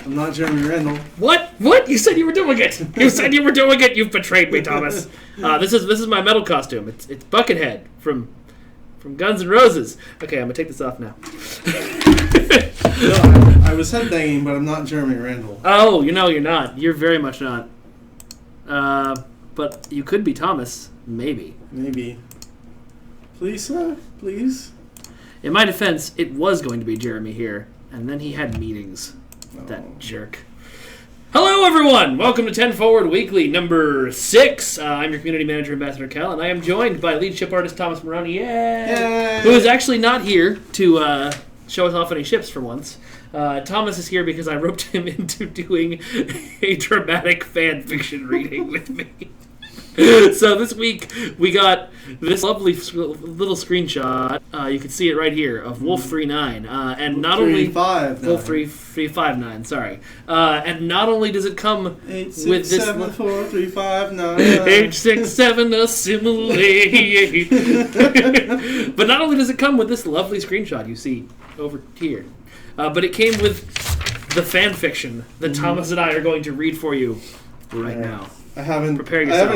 I'm not Jeremy Randall. What? You said you were doing it. You said you were doing it. You've betrayed me, Thomas. This is my metal costume. It's Buckethead from Guns N' Roses. Okay, I'm gonna take this off now. No, I was headbanging, but I'm not Jeremy Randall. Oh, you're not. You're very much not. But you could be Thomas, maybe. Maybe. Please, sir. Please. In my defense, it was going to be Jeremy here, and then he had meetings. That jerk. Hello, everyone! Welcome to 10 Forward Weekly, number 6. I'm your community manager, Ambassador Cal, and I am joined by lead ship artist Thomas Moroni, Yay! who is actually not here to show us off any ships for once. Thomas is here because I roped him into doing a dramatic fan fiction reading with me. So this week we got this lovely little screenshot. You can see it right here of Wolf 39, and not only Wolf 3359. Sorry, and not only does it come with this 8674359 H67 assimilate, but not only does it come with this lovely screenshot you see over here, but it came with the fan fiction that Thomas and I are going to read for you right now. I haven't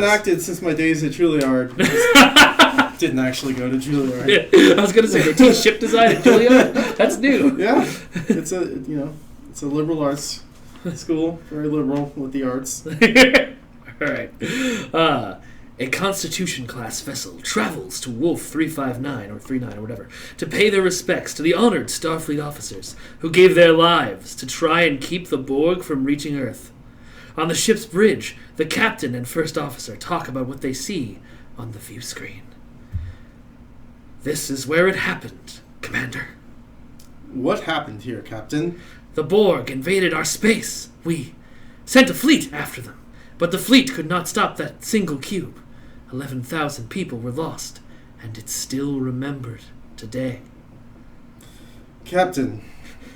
acted since my days at Juilliard. Didn't actually go to Juilliard. Yeah, I was going to say they teach ship design at Juilliard. That's new. Yeah, it's a liberal arts school, very liberal with the arts. All right. A Constitution-class vessel travels to Wolf 359 or 39 or whatever to pay their respects to the honored Starfleet officers who gave their lives to try and keep the Borg from reaching Earth. On the ship's bridge, the captain and first officer talk about what they see on the view screen. This is where it happened, Commander. What happened here, Captain? The Borg invaded our space. We sent a fleet after them, but the fleet could not stop that single cube. 11,000 people were lost, and it's still remembered today. Captain,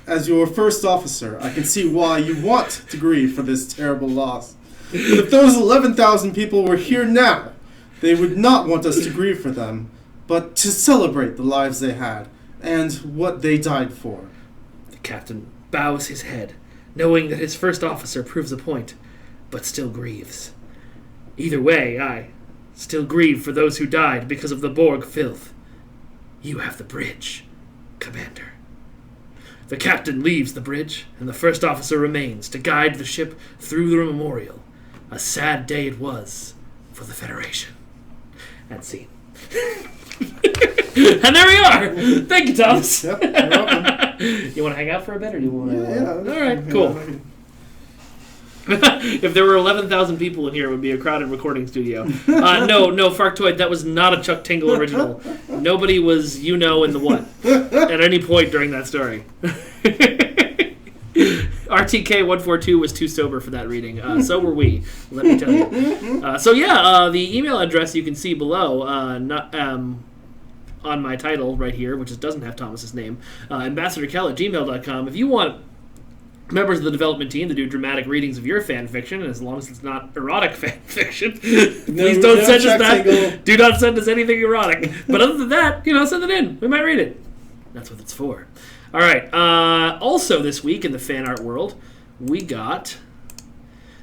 as your first officer, I can see why you want to grieve for this terrible loss. But if those 11,000 people were here now, they would not want us to grieve for them, but to celebrate the lives they had and what they died for. The captain bows his head, knowing that his first officer proves a point, but still grieves. Either way, I still grieve for those who died because of the Borg filth. You have the bridge, Commander. The captain leaves the bridge, and the first officer remains to guide the ship through the memorial. A sad day it was for the Federation. And scene. And there we are! Thank you, Thomas. Yep, you're welcome. You want to hang out for a bit, or do you want to... Yeah. All right, cool. If there were 11,000 people in here, it would be a crowded recording studio. No, Farktoid, that was not a Chuck Tingle original. Nobody was in the what at any point during that story. RTK142 was too sober for that reading. So were we, let me tell you. The email address you can see below, on my title right here, which doesn't have Thomas's name, ambassadorkel@gmail.com. If you want members of the development team to do dramatic readings of your fan fiction, and as long as it's not erotic fan fiction, please don't send us that. Tingle. Do not send us anything erotic. But other than that, send it in. We might read it. That's what it's for. All right. Also this week in the fan art world, we got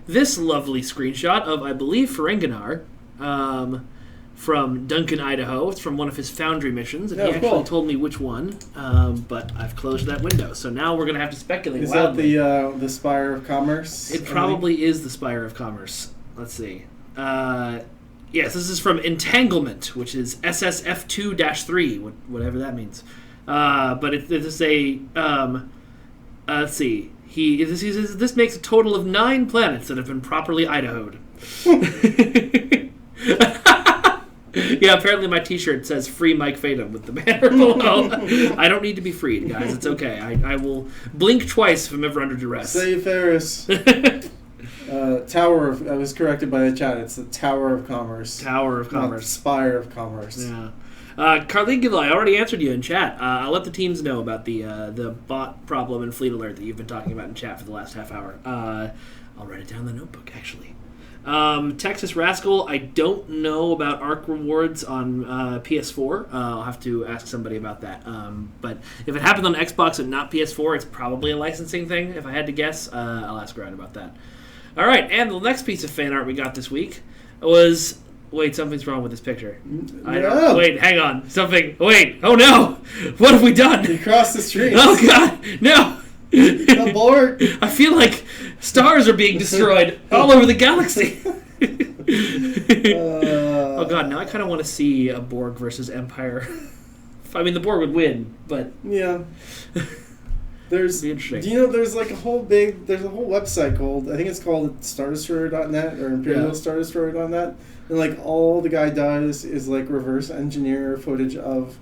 this lovely screenshot of, I believe, Ferenginar, from Duncan, Idaho. It's from one of his Foundry missions, and he actually told me which one, but I've closed that window. So now we're going to have to speculate. Is wildly. that the Spire of Commerce? It probably is the Spire of Commerce. Let's see. Yes, this is from Entanglement, which is SSF2-3, whatever that means. But it is a... let's see. This makes a total of 9 planets that have been properly Idaho'd. Yeah, apparently my t-shirt says "Free Mike Fadum" with the banner below. I don't need to be freed, guys. It's okay. I will blink twice if I'm ever under duress. Save Ferris. Tower of... I was corrected by the chat. It's the Tower of Commerce. Tower of Commerce. Not the Spire of Commerce. Yeah. Caligula, I already answered you in chat. I'll let the teams know about the bot problem and Fleet Alert that you've been talking about in chat for the last half hour. I'll write it down in the notebook, actually. Texas Rascal, I don't know about ARC rewards on PS4. I'll have to ask somebody about that. But if it happened on Xbox and not PS4, it's probably a licensing thing, if I had to guess. I'll ask Ryan about that. All right, and the next piece of fan art we got this week was... Wait, something's wrong with this picture. No. Wait, hang on. Wait, oh no! What have we done? You crossed the street. Oh god, no! Abort. I feel like stars are being destroyed all over the galaxy. Oh god, now I kind of want to see a Borg versus Empire. I mean, the Borg would win, but yeah. There's, do you know there's like a whole website called, I think it's called StarDestroyer.net or ImperialStarDestroyer.net, and like all the guy does is like reverse engineer footage of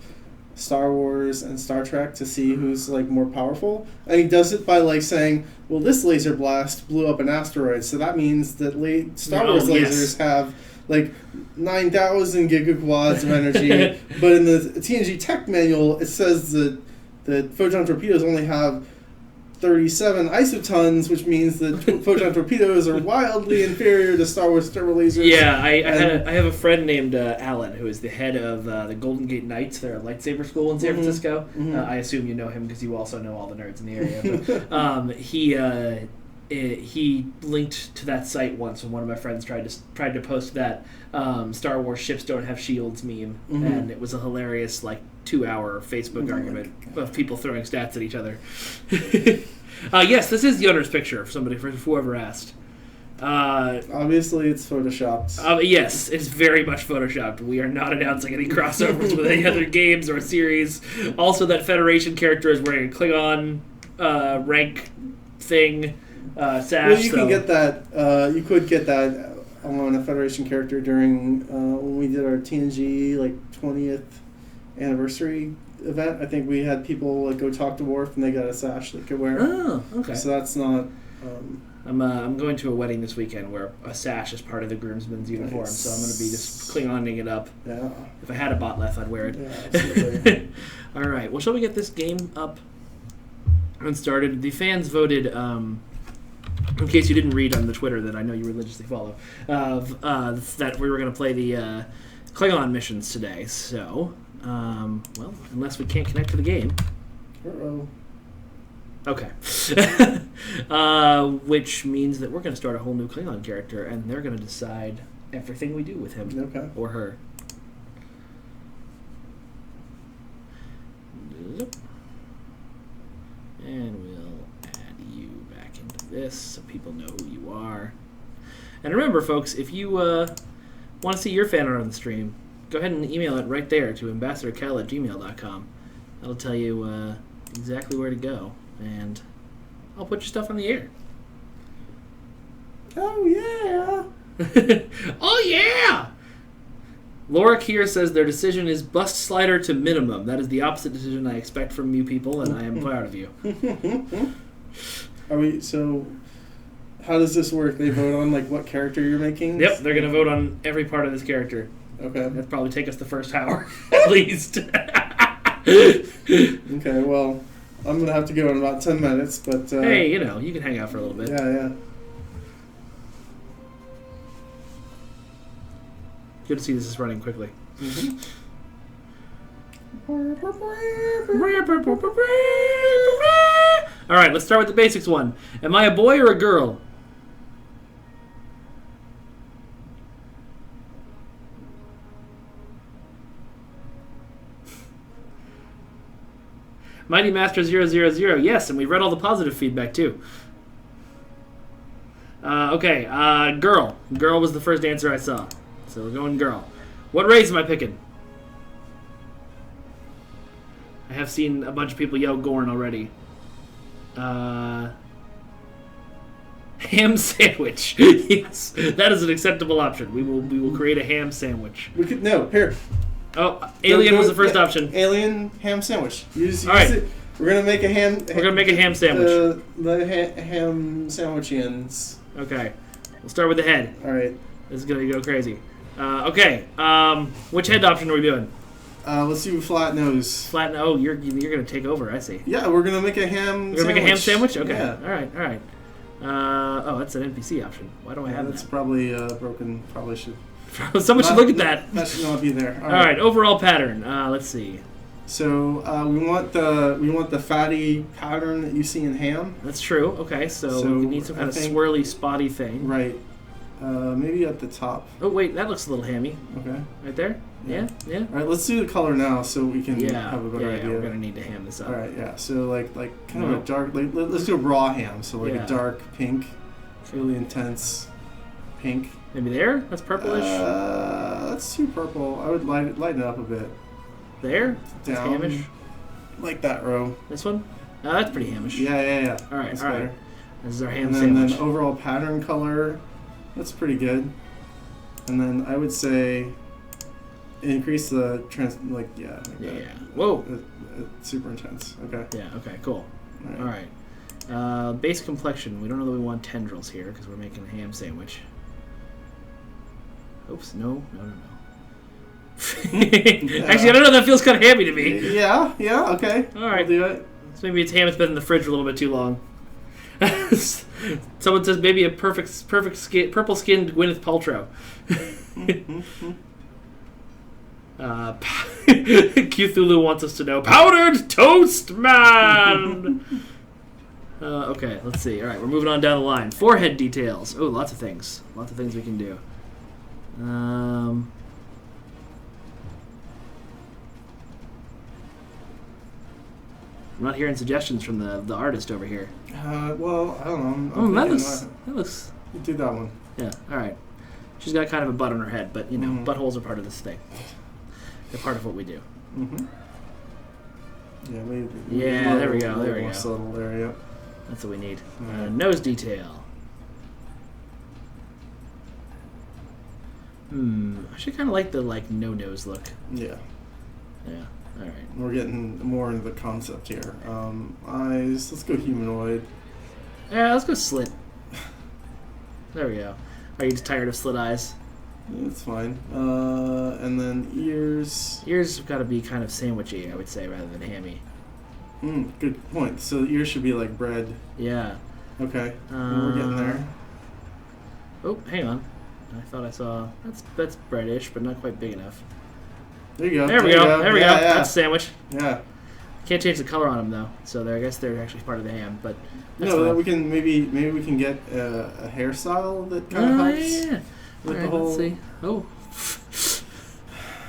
Star Wars and Star Trek to see who's like more powerful, and he does it by like saying, well, this laser blast blew up an asteroid, so that means that Star Wars lasers have like 9,000 gigaquads of energy, but in the TNG Tech manual it says that photon torpedoes only have 37 isotons, which means that photon torpedoes are wildly inferior to Star Wars turbo lasers. Yeah, I have a friend named Alan, who is the head of the Golden Gate Knights, their lightsaber school in San Francisco. Mm-hmm. I assume you know him because you also know all the nerds in the area. But, he linked to that site once when one of my friends tried to post that Star Wars ships don't have shields meme, and it was a hilarious 2-hour Facebook argument of people throwing stats at each other. Yes, this is the owner's picture for whoever asked. Obviously, it's photoshopped. Yes, it's very much photoshopped. We are not announcing any crossovers with any other games or series. Also, that Federation character is wearing a Klingon rank thing. Sash, well, you can get that. You could get that on a Federation character during when we did our TNG 20th anniversary event. I think we had people go talk to Worf, and they got a sash they could wear. Oh, okay. So that's not. I'm going to a wedding this weekend where a sash is part of the groomsman's uniform, so I'm going to be just Klingoning it up. Yeah. If I had a bot left, I'd wear it. Yeah, absolutely. All right. Well, shall we get this game up and started? The fans voted. In case you didn't read on the Twitter that I know you religiously follow, that we were going to play the Klingon missions today. So, well, unless we can't connect to the game. Uh-oh. Okay. Which means that we're going to start a whole new Klingon character, and they're going to decide everything we do with him. Okay. Or her. And we'll this so people know who you are. And remember, folks, if you want to see your fan art on the stream, go ahead and email it right there to ambassadorkel@gmail.com. That'll tell you exactly where to go, and I'll put your stuff on the air. Oh, yeah! Oh, yeah! Laura Keir says their decision is bust slider to minimum. That is the opposite decision I expect from you people, and I am proud of you. So how does this work? They vote on what character you're making? Yep, they're going to vote on every part of this character. Okay. That'd probably take us the first hour, at least. Okay, well, I'm going to have to go in about 10 minutes, but... hey, you can hang out for a little bit. Yeah. Good to see this is running quickly. Mm-hmm. All right, let's start with the basics one. Am I a boy or a girl? Mighty Master 000, yes, and we read all the positive feedback too. Okay, girl. Girl was the first answer I saw. So we're going girl. What race am I picking? I have seen a bunch of people yell Gorn already. Ham sandwich. Yes, that is an acceptable option. We will create a ham sandwich. We could here. Oh, alien was the first option. Alien ham sandwich. Use all right. it. We're gonna make a ham. We're gonna make a ham sandwich. The ham sandwichians. Okay, we'll start with the head. All right. This is gonna go crazy. Okay. Which head option are we doing? Let's do flat nose. Flat. Oh, you're gonna take over. I see. Yeah, we're gonna make a ham. We're gonna make a ham sandwich. Okay. Yeah. All right. Oh, that's an NPC option. Why do I have That's that? probably broken. Probably should. Someone should look at that. That should not be there. All right, overall pattern. Let's see. So we want the fatty pattern that you see in ham. That's true. Okay, so we need some kind of swirly, spotty thing. Right. Maybe at the top. Oh wait, that looks a little hammy. Okay. Right there. Yeah. Yeah. All right. Let's do the color now, so we can have a better yeah, idea. we're gonna need to ham this up. All right. Yeah. So like kind of a dark. Like, let's do a raw ham. So like a dark pink, really intense pink. Maybe there. That's purplish. That's too purple. I would lighten it up a bit. There. That's Down. hamish. Like that row. This one. That's pretty hamish. Yeah. All right. That's all better. right. This is our ham And sandwich. then overall pattern color, that's pretty good. And then I would say increase the Yeah. that. Whoa. Super intense. Okay. Yeah. Okay. Cool. All right. All right. Base complexion. We don't know that we want tendrils here because we're making a ham sandwich. Oops. No. Actually, I don't know. That feels kind of hammy to me. Yeah. Okay. All right. We'll do it. So maybe it's ham. It's been in the fridge a little bit too long. Someone says maybe a purple skinned Gwyneth Paltrow. Cthulhu wants us to know powdered toast man. Okay, let's see. All right, we're moving on down the line. Forehead details. Oh, lots of things. Lots of things we can do. I'm not hearing suggestions from the artist over here. Well, I don't know. Oh, that looks. You do that one. Yeah. All right. She's got kind of a butt on her head, but buttholes are part of this thing. They're part of what we do. Mm-hmm. Yeah, there we go. There we go. Subtle there, yeah. That's what we need. Right. Nose detail. I should kind of like the no nose look. Yeah. Yeah. All right. We're getting more into the concept here. Eyes. Let's go humanoid. Yeah, let's go slit. There we go. Are you just tired of slit eyes? Yeah, it's fine. And then ears. Ears have got to be kind of sandwichy, I would say, rather than hammy. Good point. So ears should be like bread. Yeah. Okay. We're getting there. Oh, hang on. I thought I saw that's breadish, but not quite big enough. There you go. There we go. There we go. Yeah. That's a sandwich. Yeah. Can't change the color on them though, so I guess they're actually part of the ham. But that's No, fine. we can maybe we can get a hairstyle that kind of helps. Yeah. With All the right, whole. let's see.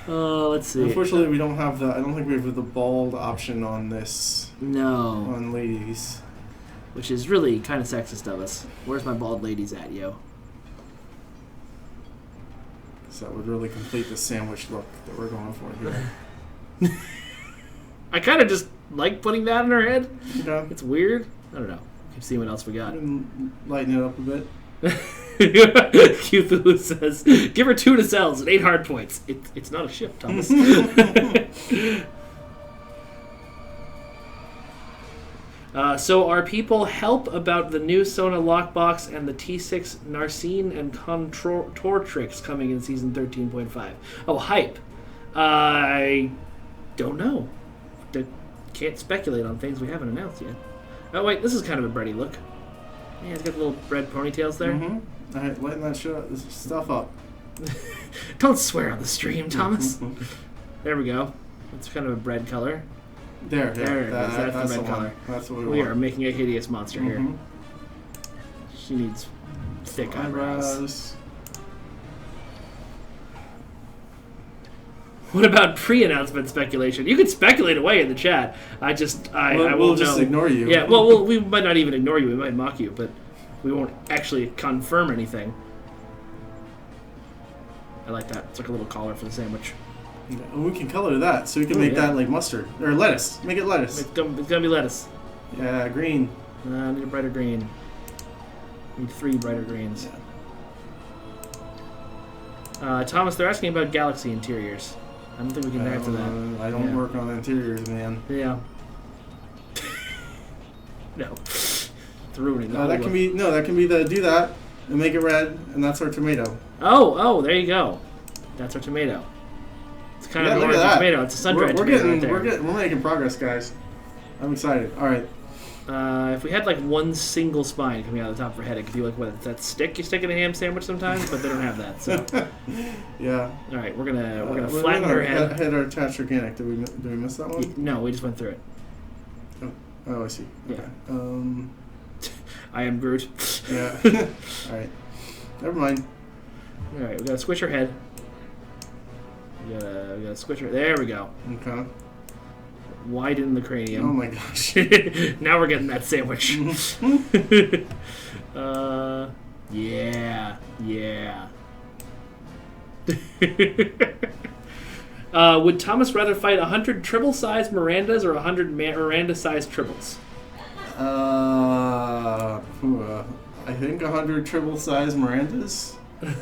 Oh. Let's see. Unfortunately, we don't have the. I don't think we have the bald option on this. No. On ladies. Which is really kind of sexist of us. Where's my bald ladies at, yo? So that would really complete the sandwich look that we're going for here. I kind of just like putting that in her head. Okay. It's weird. I don't know. Keep seeing what else we got. Lighten it up a bit. Cthulhu says, "Give her 2 nacelles and 8 hard points." It's not a ship, Thomas. So are people help about the new Sona lockbox and the T6 Narcine and Contortrix coming in season 13.5? Oh, hype. I don't know. Can't speculate on things we haven't announced yet. Oh wait, this is kind of a bready look. Yeah, it's got little red ponytails there. Mm-hmm. All right, lighten that stuff up. Don't swear on the stream, Thomas. There we go. It's kind of a bread color. There it is. That's the red color. That's what We want. are making a hideous monster here. She needs thick eyebrows. What about pre-announcement speculation? You can speculate away in the chat. I We'll won't just know. ignore you. Yeah, well, we might not even ignore you. We might mock you, but we won't actually confirm anything. I like that. It's like a little collar for the sandwich. Yeah, and we can color that, so we can make that like mustard or lettuce. Make it lettuce. It's gonna be lettuce. Yeah, green. I need a brighter green. Need 3 brighter greens. Yeah. Thomas, they're asking about Galaxy interiors. I don't think we can answer that. I don't work on interiors, man. Yeah. No. It's ruining the whole That can be do that and make it red, and that's our tomato. Oh, there you go. That's our tomato. It's kind of an orange tomato. It's a sun-dried tomato right there. We're making progress, guys. I'm excited. All right. If we had like one single spine coming out of the top of her head, it could be like what that stick you stick in a ham sandwich sometimes, but they don't have that. So Yeah. all right, we're gonna flatten her head. Head or attached organic. Did we miss that one? No, we just went through it. Oh, I see. Yeah. Okay. I am Groot. Yeah. All right. Never mind. All right, we gotta squish her head. We gotta squish her. There we go. Okay. Widen the cranium. Oh my gosh. Now we're getting that sandwich. Yeah. Would Thomas rather fight 100 Tribble-sized Mirandas or 100 Miranda-sized Tribbles? I think 100 Tribble-sized Mirandas.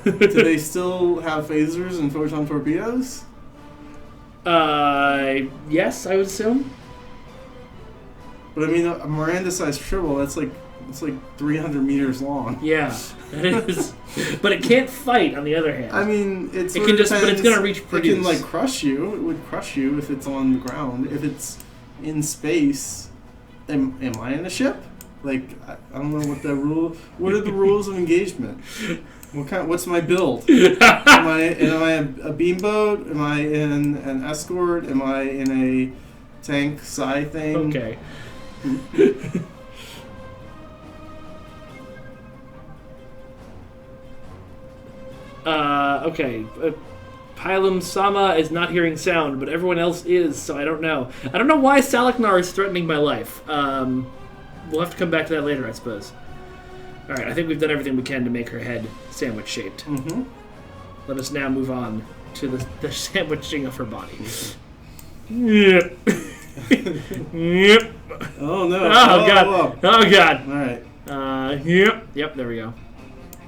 Do they still have phasers and photon torpedoes? Yes, I would assume. But I mean, a Miranda-sized Tribble, it's like 300 meters long. Yeah, it is. But it can't fight. On the other hand, I mean, it can just, but it's gonna reach. It can like crush you. It would crush you if it's on the ground. If it's in space, am I in a ship? Like I don't know what the rule. What are the rules of engagement? What's my build? Am I a beamboat? Am I in an escort? Am I in a tank psi thing? Okay. Okay. Pilum Sama is not hearing sound, but everyone else is, so I don't know. I don't know why Salaknar is threatening my life. We'll have to come back to that later, I suppose. Alright, I think we've done everything we can to make her head sandwich-shaped. Mm-hmm. Let us now move on to the sandwiching of her body. Yep. Yep. Oh, no. Oh, God. Whoa. Oh, God. All right. Yep, there we go.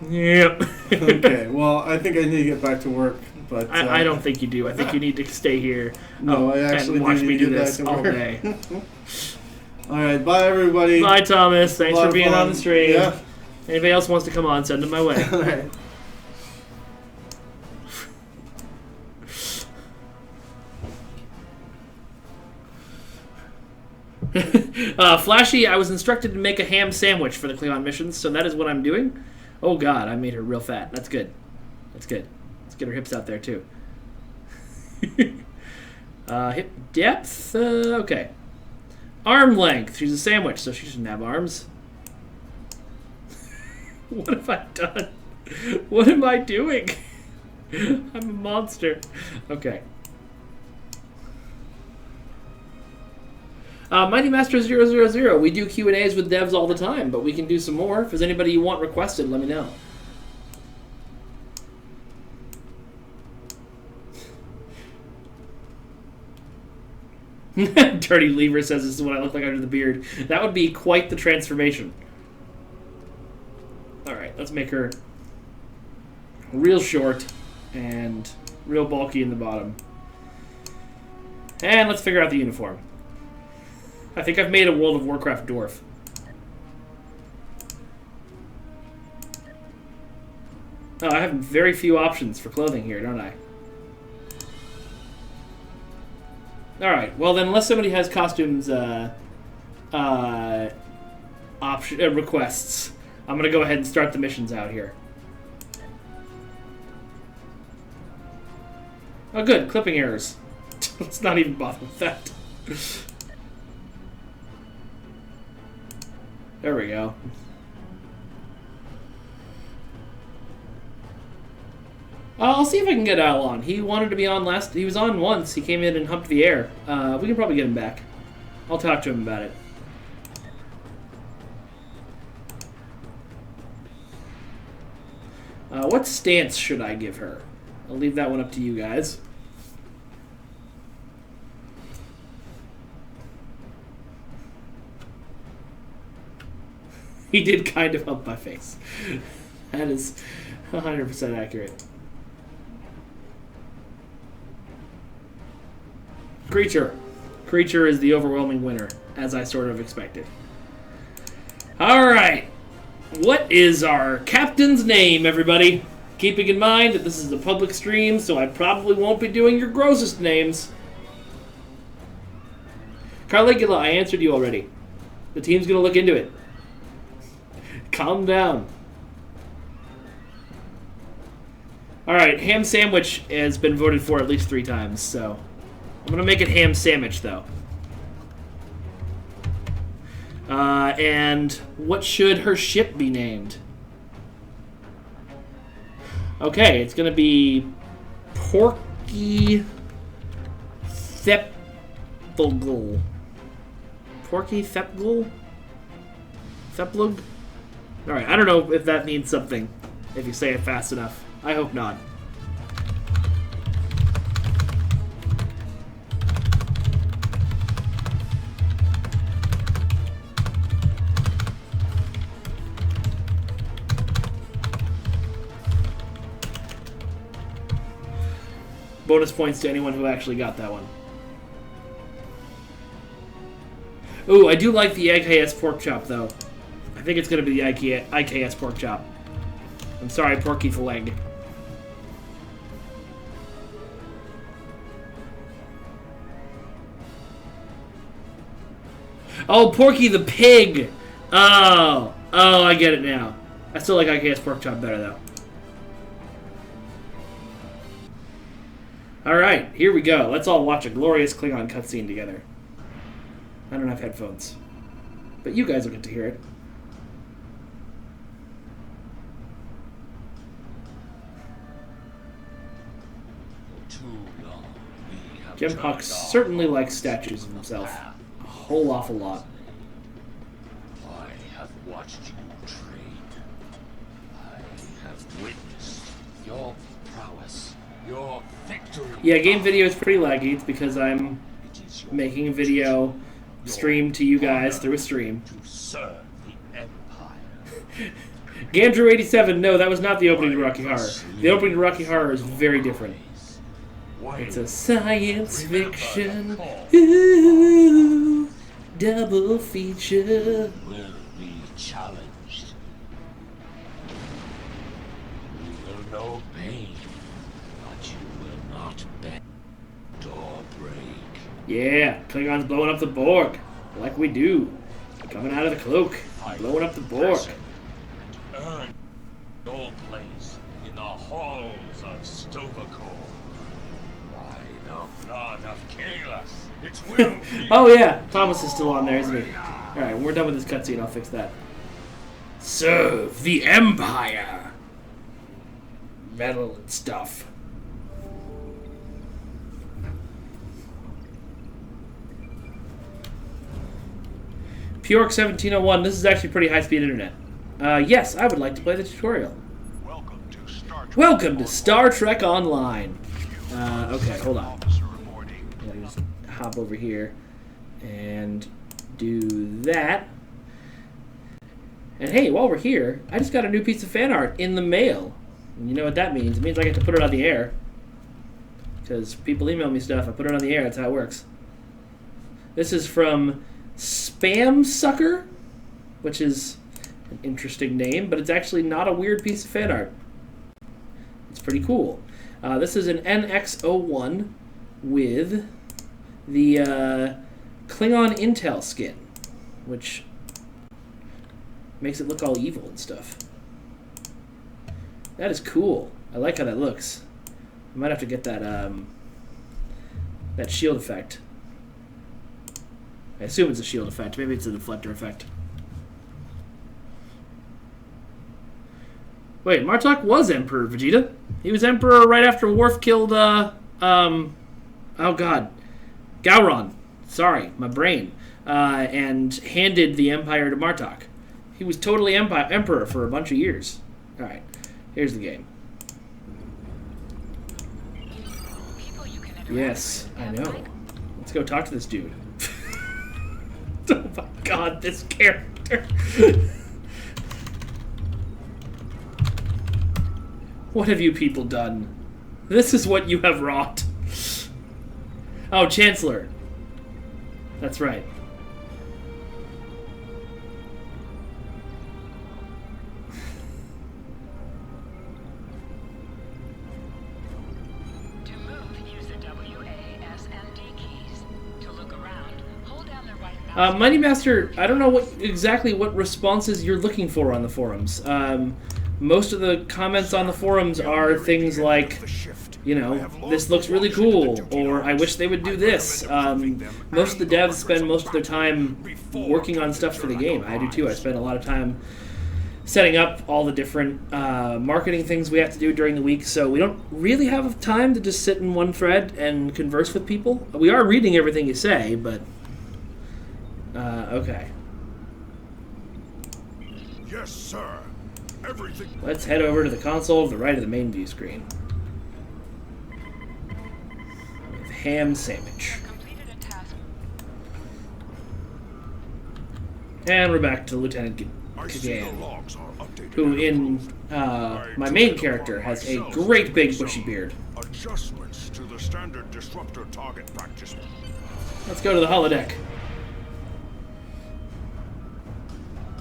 Yep. Okay, well, I think I need to get back to work, but... I don't think you do. I think you need to stay here I actually and watch do me need to do get this back to all work. day. All right, bye, everybody. Bye, Thomas. Thanks for being on the stream. Yeah. Anybody else wants to come on, send them my way. All right. Flashy, I was instructed to make a ham sandwich for the Klingon missions, so that is what I'm doing. Oh God, I made her real fat. That's good. That's good. Let's get her hips out there too. Hip depth. Okay. Arm length. She's a sandwich, so she shouldn't have arms. What have I done? What am I doing? I'm a monster. Okay. Mighty Master 000, we do Q&As with devs all the time, but we can do some more. If there's anybody you want requested, let me know. Dirty Lever says this is what I look like under the beard. That would be quite the transformation. Alright, let's make her real short and real bulky in the bottom. And let's figure out the uniform. I think I've made a World of Warcraft dwarf. Oh, I have very few options for clothing here, don't I? Alright, well then, unless somebody has costumes requests, I'm going to go ahead and start the missions out here. Oh good, clipping errors. Let's not even bother with that. There we go. I'll see if I can get Al on. He wanted to be on last. He was on once. He came in and humped the air. We can probably get him back. I'll talk to him about it. What stance should I give her? I'll leave that one up to you guys. He did kind of hump my face. That is 100% accurate. Creature. Creature is the overwhelming winner, as I sort of expected. Alright. What is our captain's name, everybody? Keeping in mind that this is a public stream, so I probably won't be doing your grossest names. Caligula, I answered you already. The team's going to look into it. Calm down. All right, ham sandwich has been voted for at least 3 times, so I'm going to make it ham sandwich, though. And what should her ship be named? Okay, it's going to be Porky Thepglug. Porky Thepglug? Theplug? Alright, I don't know if that means something, if you say it fast enough. I hope not. Bonus points to anyone who actually got that one. Ooh, I do like the IKS pork chop, though. I think it's going to be the IKS pork chop. I'm sorry, Porky the leg. Oh, Porky the pig! Oh, I get it now. I still like IKS pork chop better, though. Alright, here we go. Let's all watch a glorious Klingon cutscene together. I don't have headphones, but you guys will get to hear it. Jempox certainly likes statues of himself. A whole awful lot. I have watched you trade. I have witnessed your prowess, your victory. Yeah, game video is pretty laggy. It's because I'm making a video stream to you guys through a stream. To serve the Empire. Gandrew87, no, that was not the opening to Rocky Horror. The opening to Rocky Horror is very different. It's a science fiction ooh, double feature. Will be challenged. You will know pain, but you will not bend or break. Yeah, Klingons blowing up the Borg, like we do. Coming out of the cloak, blowing up the Borg. And earn your place in the halls of Stovacor. By the blood of Kahless, it will be. Oh yeah, Thomas is still on there, isn't he? Alright, when we're done with this cutscene, I'll fix that. Serve the Empire! Metal and stuff. Pjork1701, this is actually pretty high-speed internet. Yes, I would like to play the tutorial. Welcome to Star Trek Online. Okay, hold on. Let me just hop over here and do that. And hey, while we're here, I just got a new piece of fan art in the mail. And you know what that means? It means I get to put it on the air. Because people email me stuff, I put it on the air, that's how it works. This is from Spam Sucker, which is an interesting name, but it's actually not a weird piece of fan art. It's pretty cool. This is an NX-01 with the Klingon Intel skin, which makes it look all evil and stuff. That is cool. I like how that looks. I might have to get that that shield effect. I assume it's a shield effect. Maybe it's a deflector effect. Wait, Martok was Emperor, Vegeta. He was Emperor right after Worf killed, oh god. Gowron. Sorry, my brain. And handed the Empire to Martok. He was totally Emperor for a bunch of years. Alright, here's the game. Yes, I know. Let's go talk to this dude. Oh my god, this character. What have you people done? This is what you have wrought. Oh, Chancellor. That's right. To move, use the W, A, S, and D keys. To look around, hold down the right mouse. Mighty Master, I don't know exactly what responses you're looking for on the forums. Most of the comments on the forums are things like, you know, this looks really cool, or I wish they would do this. Most of the devs spend most of their time working on stuff for the game. I do too. I spend a lot of time setting up all the different marketing things we have to do during the week, so we don't really have time to just sit in one thread and converse with people. We are reading everything you say, but... okay. Yes, sir. Everything. Let's head over to the console to the right of the main view screen. With ham sandwich. And we're back to Lieutenant Kagan, who in my main character has a great big bushy beard. Adjustments to the standard disruptor target practice. Let's go to the holodeck.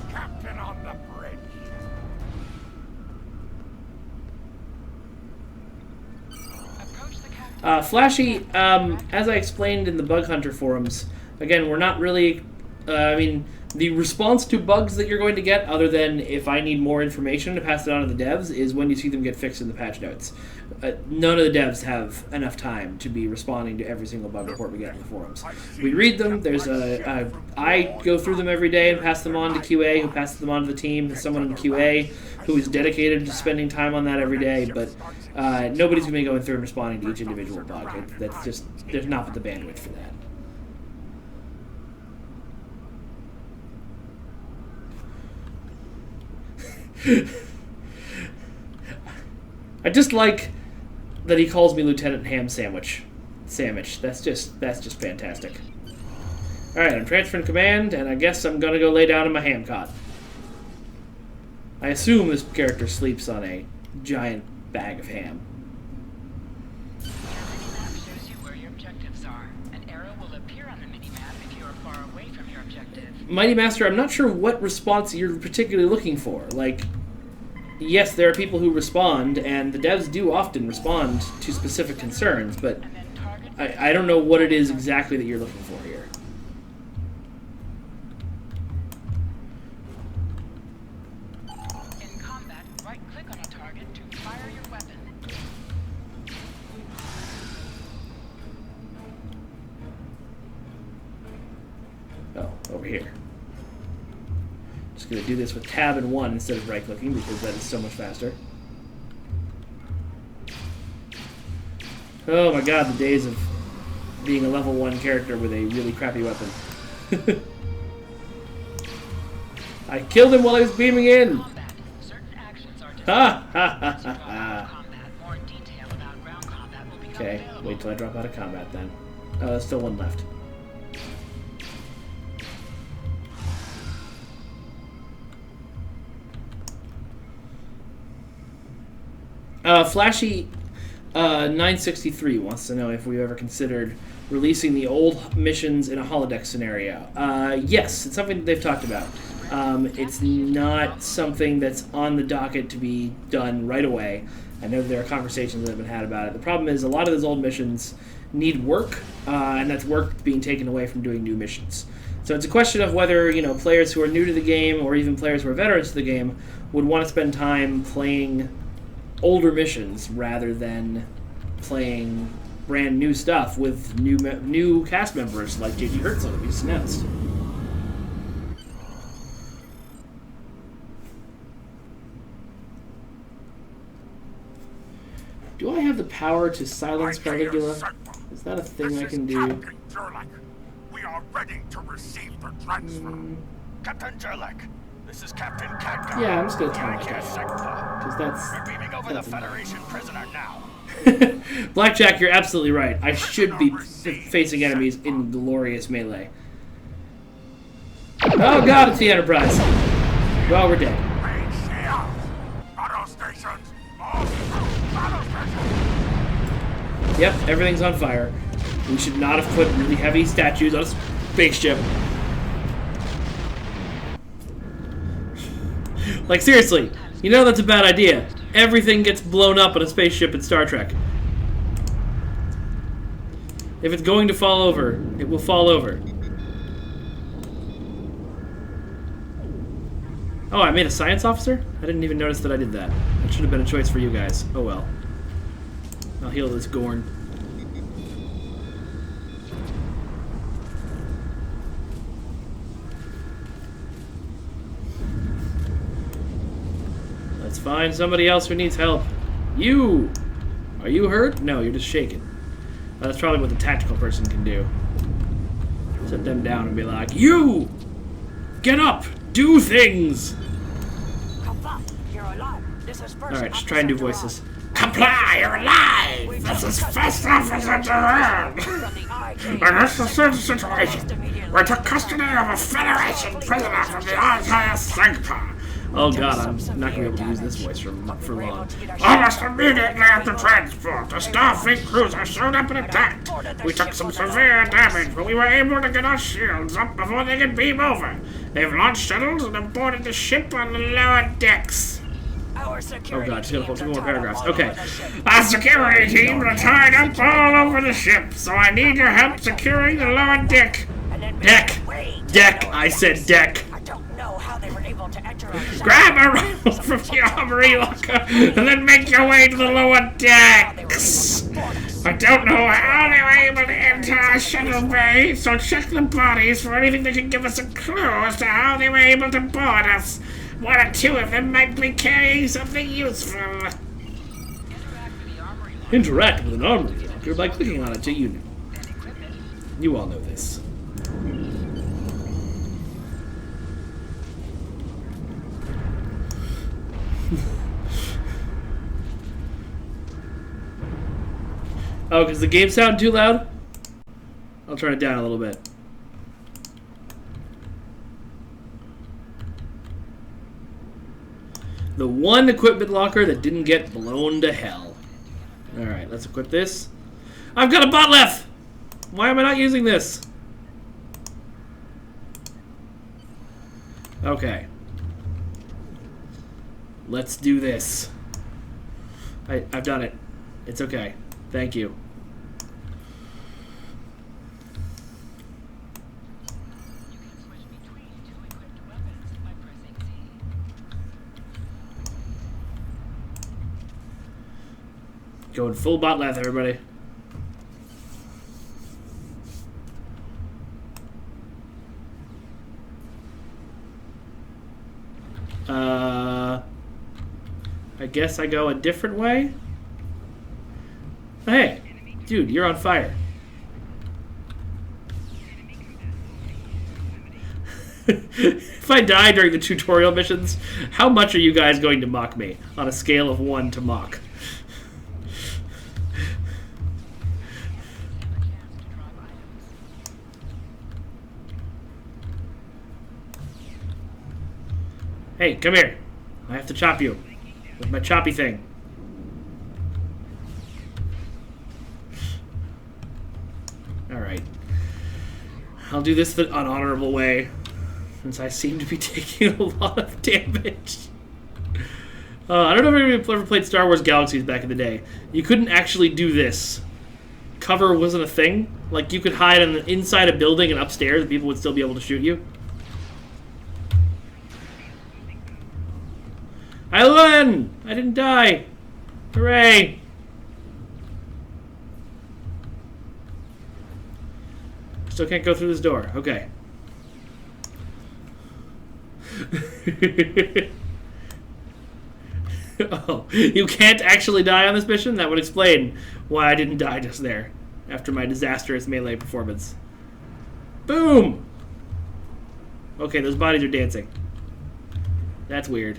Captain on the bridge. Flashy, as I explained in the Bug Hunter forums, again, we're not really, I mean, the response to bugs that you're going to get, other than if I need more information to pass it on to the devs, is when you see them get fixed in the patch notes. None of the devs have enough time to be responding to every single bug report we get in the forums. We read them, I go through them every day and pass them on to QA, who passes them on to the team. There's someone in QA who is dedicated to spending time on that every day, but nobody's going to be going through and responding to each individual bug. That's just, there's not the bandwidth for that. I just like that he calls me Lieutenant Ham Sandwich. That's just fantastic. Alright, I'm transferring command, and I guess I'm gonna go lay down in my ham cot. I assume this character sleeps on a giant bag of ham. Your minimap shows you where your objectives are. An arrow will appear on the minimap if you are far away from your objective. Mighty Master, I'm not sure what response you're particularly looking for. Like, yes, there are people who respond, and the devs do often respond to specific concerns, but And then target I don't know what it is exactly that you're looking for here. in combat, right-click on a target to fire your weapon. Oh, over here. Just going to do this with tab and 1 instead of right-clicking because that is so much faster. Oh my god, the days of being a level 1 character with a really crappy weapon. I killed him while he was beaming in! Combat. Certain actions are Ha discussed. ha ha Once you ha drop ha! out of combat, more detail about ground combat will become Okay, available. wait till I drop out of combat then. Oh, there's still one left. Flashy 963 wants to know if we've ever considered releasing the old missions in a holodeck scenario. Yes, it's something that they've talked about. It's not something that's on the docket to be done right away. I know there are conversations that have been had about it. The problem is a lot of those old missions need work, and that's work being taken away from doing new missions. So it's a question of whether, you know, players who are new to the game or even players who are veterans to the game would want to spend time playing older missions rather than playing brand new stuff with new cast members like J.G. Herzog, who just announced. Do I have the power to silence Caligula? Is that a thing I can do? Captain Jerlek. We are ready to receive the transfer. Captain Jerlek, this is Captain Khadgar. Yeah, I'm just gonna tell him Here in that. Sector. Because that's... We're beaming over the that's Federation prisoner now. Blackjack, you're absolutely right. I should be facing enemies in glorious melee. Oh god, it's the Enterprise. Well, we're dead. Range here. Battle stations. Move. Battle stations. Yep, everything's on fire. We should not have put really heavy statues on a spaceship. Like, seriously, you know that's a bad idea. Everything gets blown up on a spaceship in Star Trek. If it's going to fall over, it will fall over. Oh, I made a science officer? I didn't even notice that I did that. That should have been a choice for you guys. Oh well. I'll heal this Gorn. Let's find somebody else who needs help. You! Are you hurt? No, you're just shaking. That's probably what the tactical person can do. Sit them down and be like, you! Get up! Do things! Comply, you're alive. This is first. Alright, just try and do voices. Comply, you're alive! This is First Officer Duran! And this is the situation. We took custody of a Federation prisoner from the Altair Sancta. Oh god, I'm not going to be able to use this voice for long. Almost immediately after transport, a Starfleet cruiser showed up and attacked. We took some severe damage, but we were able to get our shields up before they could beam over. They've launched shuttles and boarded the ship on the lower decks. Oh god, just got 2 more paragraphs. Okay. Our security teams are tied up all over the ship, so I need your help securing the lower deck. Deck! Deck! I said deck! I don't know how they were able to enter our Grab a rope from the armory locker and then make your way to the lower decks. I don't know how they were able to enter our shuttle bay, so check the bodies for anything that can give us a clue as to how they were able to board us. 1 or 2 of them might be carrying something useful. Interact with an armory locker by clicking on it to unit. You all know this. Oh, because the game sound too loud? I'll turn it down a little bit. The one equipment locker that didn't get blown to hell. Alright, let's equip this. I've got a bot left! Why am I not using this? Okay. Let's do this. I've done it. It's okay. Thank you. Going full bot left, everybody. I guess I go a different way? Hey, dude, you're on fire. If I die during the tutorial missions, how much are you guys going to mock me on a scale of 1 to mock? Hey, come here. I have to chop you with my choppy thing. Alright. I'll do this the unhonorable way, since I seem to be taking a lot of damage. I don't know if anybody ever played Star Wars Galaxies back in the day. You couldn't actually do this. Cover wasn't a thing. Like, you could hide on the inside a building and upstairs, and people would still be able to shoot you. I won! I didn't die! Hooray! Still can't go through this door. Okay. Oh, you can't actually die on this mission? That would explain why I didn't die just there after my disastrous melee performance. Boom! Okay, those bodies are dancing. That's weird.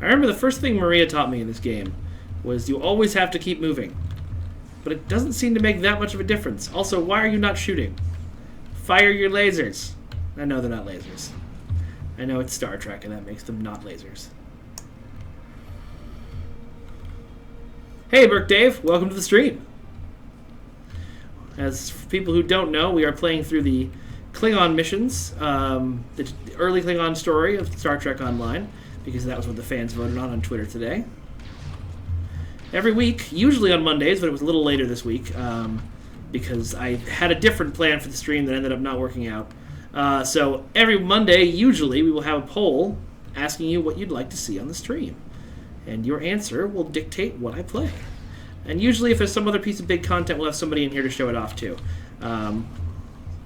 I remember the first thing Maria taught me in this game was you always have to keep moving. But it doesn't seem to make that much of a difference. Also, why are you not shooting? Fire your lasers. I know they're not lasers. I know it's Star Trek and that makes them not lasers. Hey, Burke Dave. Welcome to the stream. As for people who don't know, we are playing through the Klingon missions, the early Klingon story of Star Trek Online, because that was what the fans voted on Twitter today. every week, usually on Mondays, but it was a little later this week because I had a different plan for the stream that ended up not working out. So every Monday, usually, we will have a poll asking you what you'd like to see on the stream. And your answer will dictate what I play. And usually if there's some other piece of big content, we'll have somebody in here to show it off to.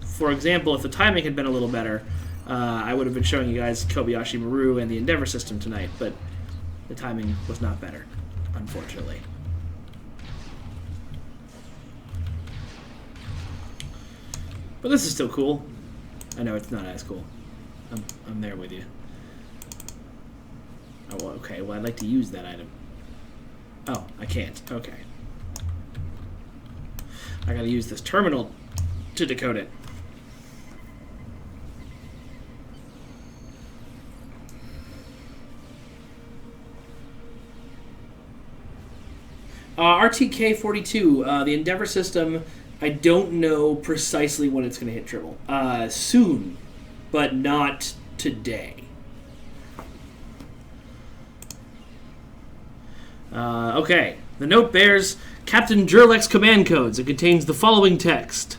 For example, if the timing had been a little better, I would have been showing you guys Kobayashi Maru and the Endeavor system tonight, but the timing was not better, unfortunately. But this is still cool. I know it's not as cool. I'm there with you. Oh, well, okay. Well, I'd like to use that item. Oh, I can't. Okay. I gotta use this terminal to decode it. RTK42, the Endeavor system, I don't know precisely when it's going to hit triple. Soon, but not today. Okay, the note bears Captain Jurlek's command codes. It contains the following text.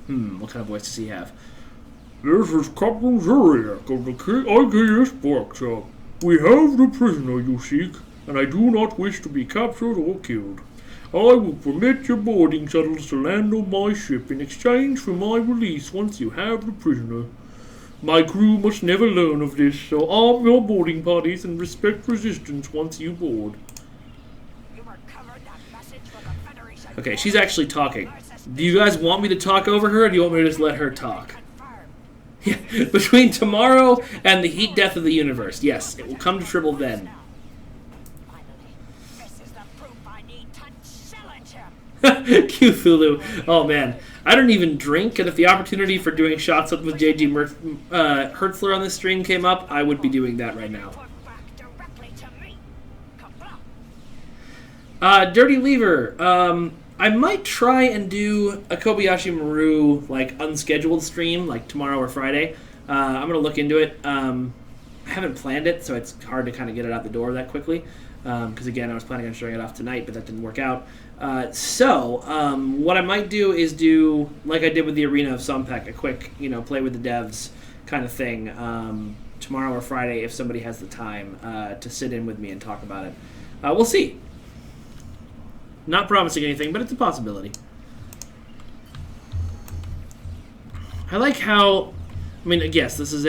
What kind of voice does he have? This is Captain Zuriak of the IKS Workshop. We have the prisoner you seek, and I do not wish to be captured or killed. I will permit your boarding shuttles to land on my ship in exchange for my release once you have the prisoner. My crew must never learn of this, so arm your boarding parties and respect resistance once you board. Okay, she's actually talking. Do you guys want me to talk over her, or do you want me to just let her talk? Yeah, between tomorrow and the heat death of the universe, yes, it will come to triple then. Cthulhu. Oh man, I don't even drink, and if the opportunity for doing shots up with JG Hertzler on this stream came up, I would be doing that right now. Dirty Lever. I might try and do a Kobayashi Maru like unscheduled stream, like tomorrow or Friday. I'm gonna look into it. I haven't planned it, so it's hard to kind of get it out the door that quickly. Because again, I was planning on showing it off tonight, but that didn't work out. What I might do is do, like I did with the Arena of Sompek, a quick, play with the devs kind of thing tomorrow or Friday if somebody has the time to sit in with me and talk about it. We'll see. Not promising anything, but it's a possibility. I like how, yes, this is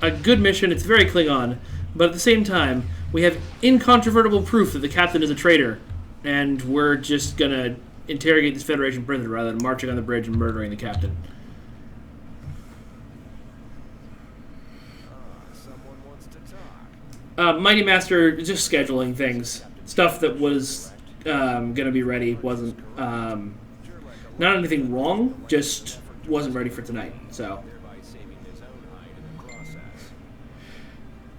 a good mission. It's very Klingon, but at the same time, we have incontrovertible proof that the captain is a traitor, and we're just gonna interrogate this Federation prisoner rather than marching on the bridge and murdering the captain. Someone wants to talk. Mighty Master, just scheduling things. Stuff that was gonna be ready wasn't. Not anything wrong, just wasn't ready for tonight, so.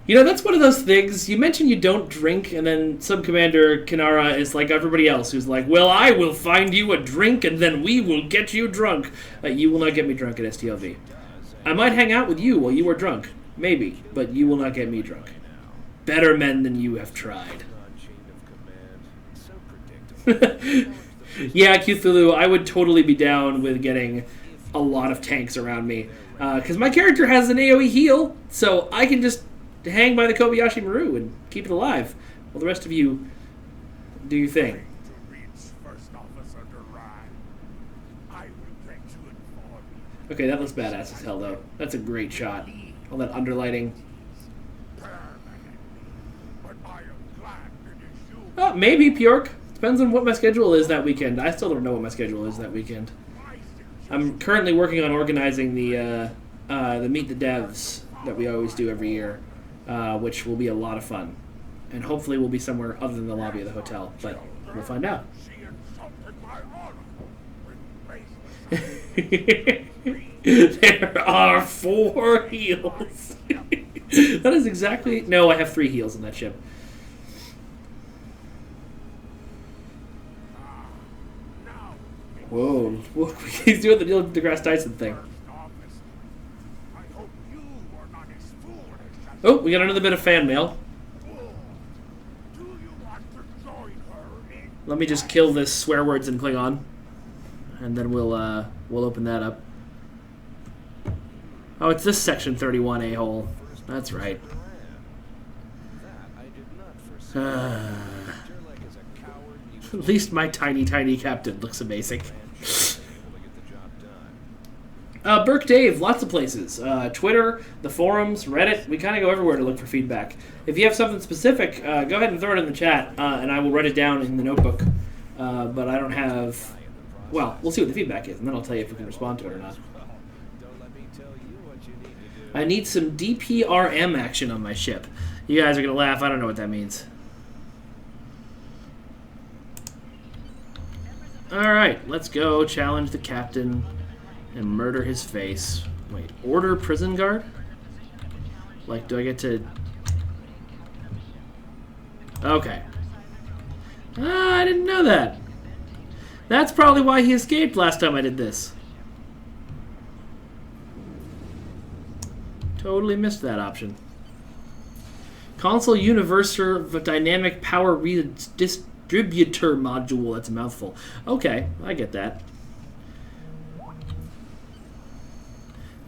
That's one of those things. You mentioned you don't drink, and then Sub-Commander Kinara is like everybody else, who's like, well, I will find you a drink, and then we will get you drunk. You will not get me drunk at STLV. I might hang out with you while you are drunk. Maybe. But you will not get me drunk. Better men than you have tried. Yeah, Cthulhu, I would totally be down with getting a lot of tanks around me. Because my character has an AoE heal, so I can just to hang by the Kobayashi Maru and keep it alive, while the rest of you do your thing. Okay, that looks badass as hell, though. That's a great shot. All that underlighting. Maybe, Pjork. Depends on what my schedule is that weekend. I still don't know what my schedule is that weekend. I'm currently working on organizing the Meet the Devs that we always do every year. Which will be a lot of fun. And hopefully we'll be somewhere other than the lobby of the hotel, but we'll find out. There are 4 heals. That is exactly... No, I have 3 heals in that ship. Whoa. He's doing the Neil deGrasse Tyson thing. Oh, we got another bit of fan mail. Let me just kill this swear words in Klingon, and then we'll open that up. Oh, it's this section 31 a-hole. That's right. At least my tiny captain looks amazing. Burke Dave, lots of places. Twitter, the forums, Reddit. We kind of go everywhere to look for feedback. If you have something specific, go ahead and throw it in the chat, and I will write it down in the notebook. But I don't have... Well, we'll see what the feedback is, and then I'll tell you if we can respond to it or not. I need some DPRM action on my ship. You guys are going to laugh. I don't know what that means. Alright, let's go challenge the captain and murder his face. Wait, order prison guard? Like, do I get to... Okay. I didn't know that. That's probably why he escaped last time I did this. Totally missed that option. Console Universal Dynamic Power Distributor Module. That's a mouthful. Okay, I get that.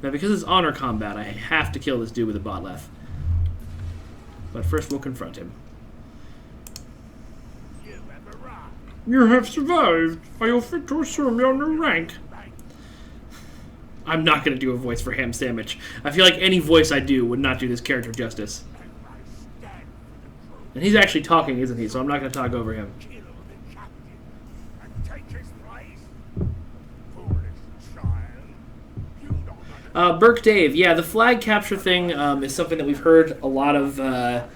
Now, because it's honor combat, I have to kill this dude with a bot left. But first, we'll confront him. You have survived. Are you fit to assume your new rank? I'm not going to do a voice for Ham Sandwich. I feel like any voice I do would not do this character justice. And he's actually talking, isn't he? So I'm not going to talk over him. Burke Dave, yeah, the flag capture thing is something that we've heard a lot of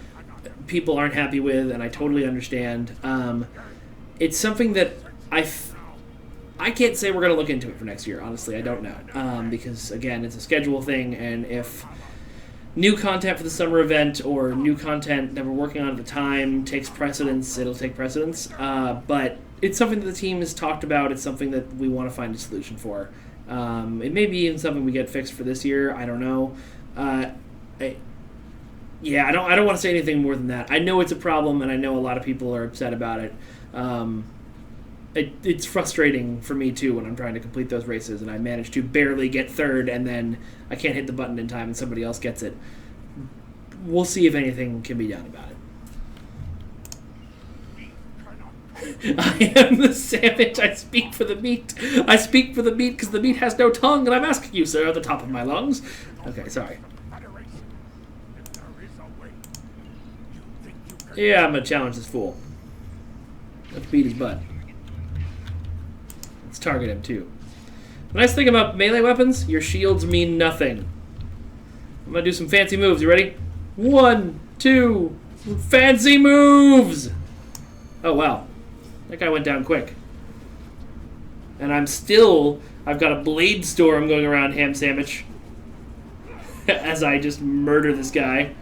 people aren't happy with, and I totally understand. It's something that I can't say we're going to look into it for next year, honestly. I don't know. Because, again, it's a schedule thing, and if new content for the summer event or new content that we're working on at the time takes precedence, it'll take precedence. But it's something that the team has talked about. It's something that we want to find a solution for. It may be even something we get fixed for this year. I don't know. I don't want to say anything more than that. I know it's a problem, and I know a lot of people are upset about it. It's frustrating for me, too, when I'm trying to complete those races, and I manage to barely get third, and then I can't hit the button in time, and somebody else gets it. We'll see if anything can be done about it. I am the sandwich. I speak for the meat. I speak for the meat because the meat has no tongue, and I'm asking you, sir, at the top of my lungs. Okay, sorry. Yeah, I'm going to challenge this fool. Let's beat his butt. Let's target him, too. The nice thing about melee weapons, your shields mean nothing. I'm going to do some fancy moves. You ready? 1, 2, fancy moves! Oh, wow. That guy went down quick. And I've got a blade storm going around Ham Sandwich as I just murder this guy.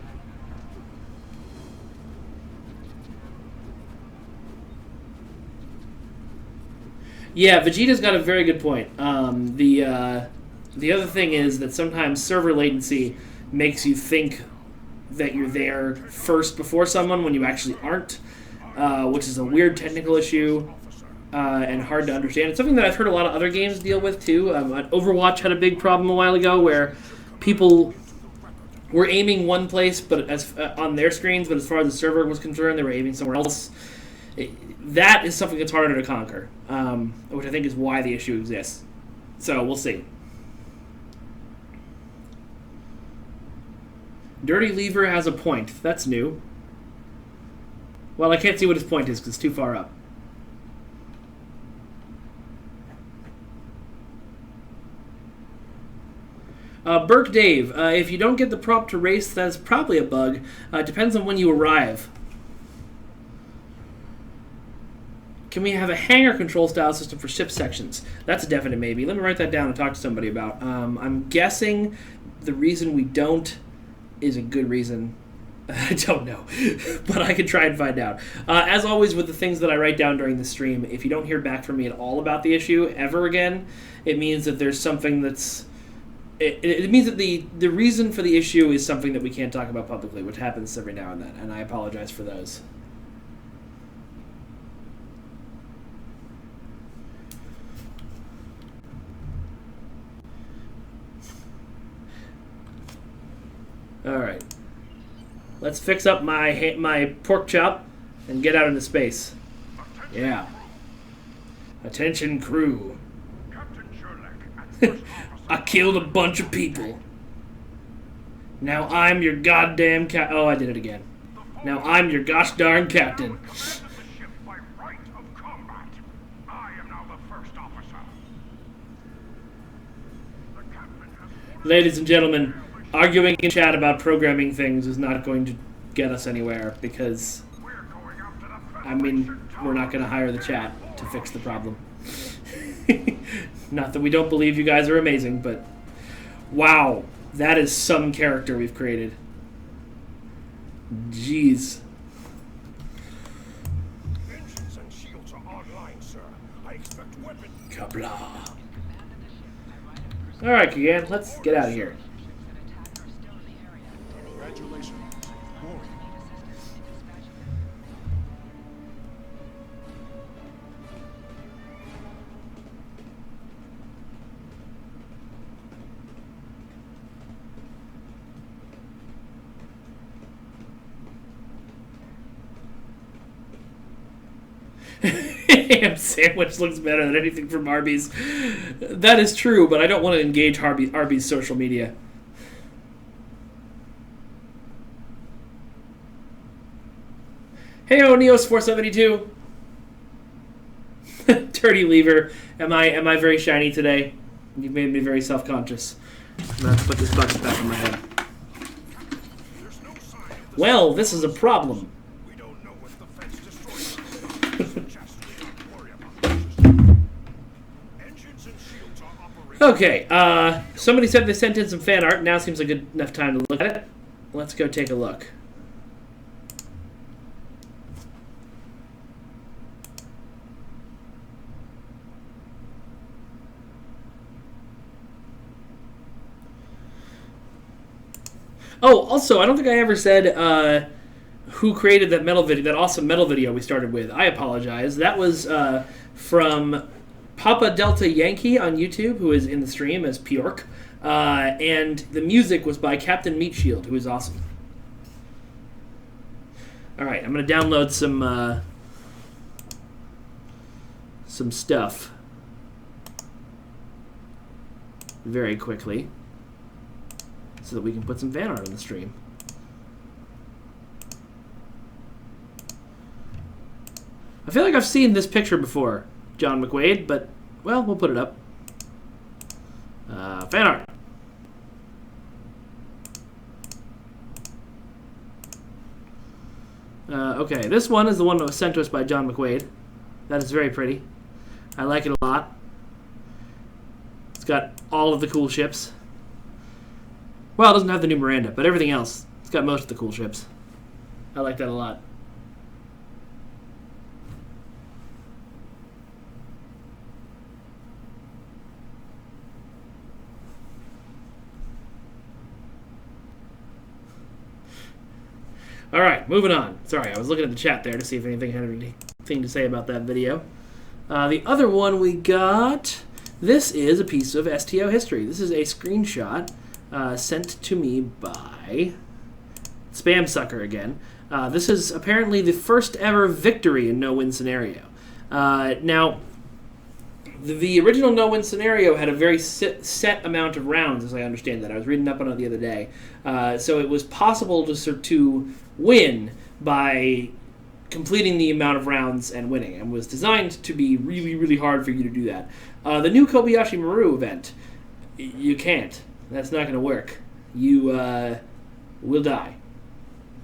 Yeah, Vegeta's got a very good point. The other thing is that sometimes server latency makes you think that you're there first before someone when you actually aren't, which is a weird technical issue and hard to understand. It's something that I've heard a lot of other games deal with, too. Overwatch had a big problem a while ago where people were aiming one place but on their screens, but as far as the server was concerned, they were aiming somewhere else. That is something that's harder to conquer, which I think is why the issue exists. So, we'll see. Dirty Lever has a point. That's new. Well, I can't see what his point is because it's too far up. Burke Dave, if you don't get the prop to race, that's probably a bug. Depends on when you arrive. Can we have a hangar control style system for ship sections? That's a definite maybe. Let me write that down and talk to somebody about. I'm guessing the reason we don't is a good reason. I don't know, but I could try and find out. As always with the things that I write down during the stream, if you don't hear back from me at all about the issue ever again, it means that there's something that's... It means that the reason for the issue is something that we can't talk about publicly, which happens every now and then, and I apologize for those. Alright. Let's fix up my pork chop and get out into space. Yeah. Attention crew. Captain Sherlock and First Officer. I killed a bunch of people. Now I'm your goddamn Oh, I did it again. Now I'm your gosh darn captain. Commanded the ship by right of combat. I am now the first officer. The captain has ordered Ladies and gentlemen, arguing in chat about programming things is not going to get us anywhere because, we're going after the I mean, Federation we're not going to hire the chat to fix the problem. Not that we don't believe you guys are amazing, but wow, that is some character we've created. Jeez. Engines and shields are online, sir. I expect weapons. Kabla. Alright, Kian, let's get out of here. Congratulations. Ham sandwich looks better than anything from Arby's. That is true, but I don't want to engage Arby's social media. Hey, Neos 472. Dirty lever. Am I very shiny today? You've made me very self-conscious. I'm gonna have to put this bucket back in my head. There's no sign of the Well, this is a problem. We don't know what the fence destroyed. Suggest we not worry about this. Engines and shields are operating. Okay, somebody said they sent in some fan art. Now seems like a good enough time to look at it. Let's go take a look. Oh, also, I don't think I ever said who created that metal video, that awesome metal video we started with. I apologize. That was from Papa Delta Yankee on YouTube, who is in the stream as Pjork. And the music was by Captain Meatshield, who is awesome. All right, I'm going to download some stuff very quickly so that we can put some fan art on the stream. I feel like I've seen this picture before, John McQuaid, but, well, we'll put it up. Fan art. Okay, this one is the one that was sent to us by John McQuaid. That is very pretty. I like it a lot. It's got all of the cool ships. Well, it doesn't have the new Miranda, but everything else. It's got most of the cool ships. I like that a lot. All right, moving on. Sorry, I was looking at the chat there to see if anything had anything to say about that video. The other one we got, this is a piece of STO history. This is a screenshot sent to me by Spam Sucker again. This is apparently the first ever victory in no-win scenario. Now, the original no-win scenario had a very set amount of rounds, as I understand that. I was reading up on it the other day. So it was possible to win by completing the amount of rounds and winning, and was designed to be really, really hard for you to do that. The new Kobayashi Maru event, you can't. That's not going to work. You will die.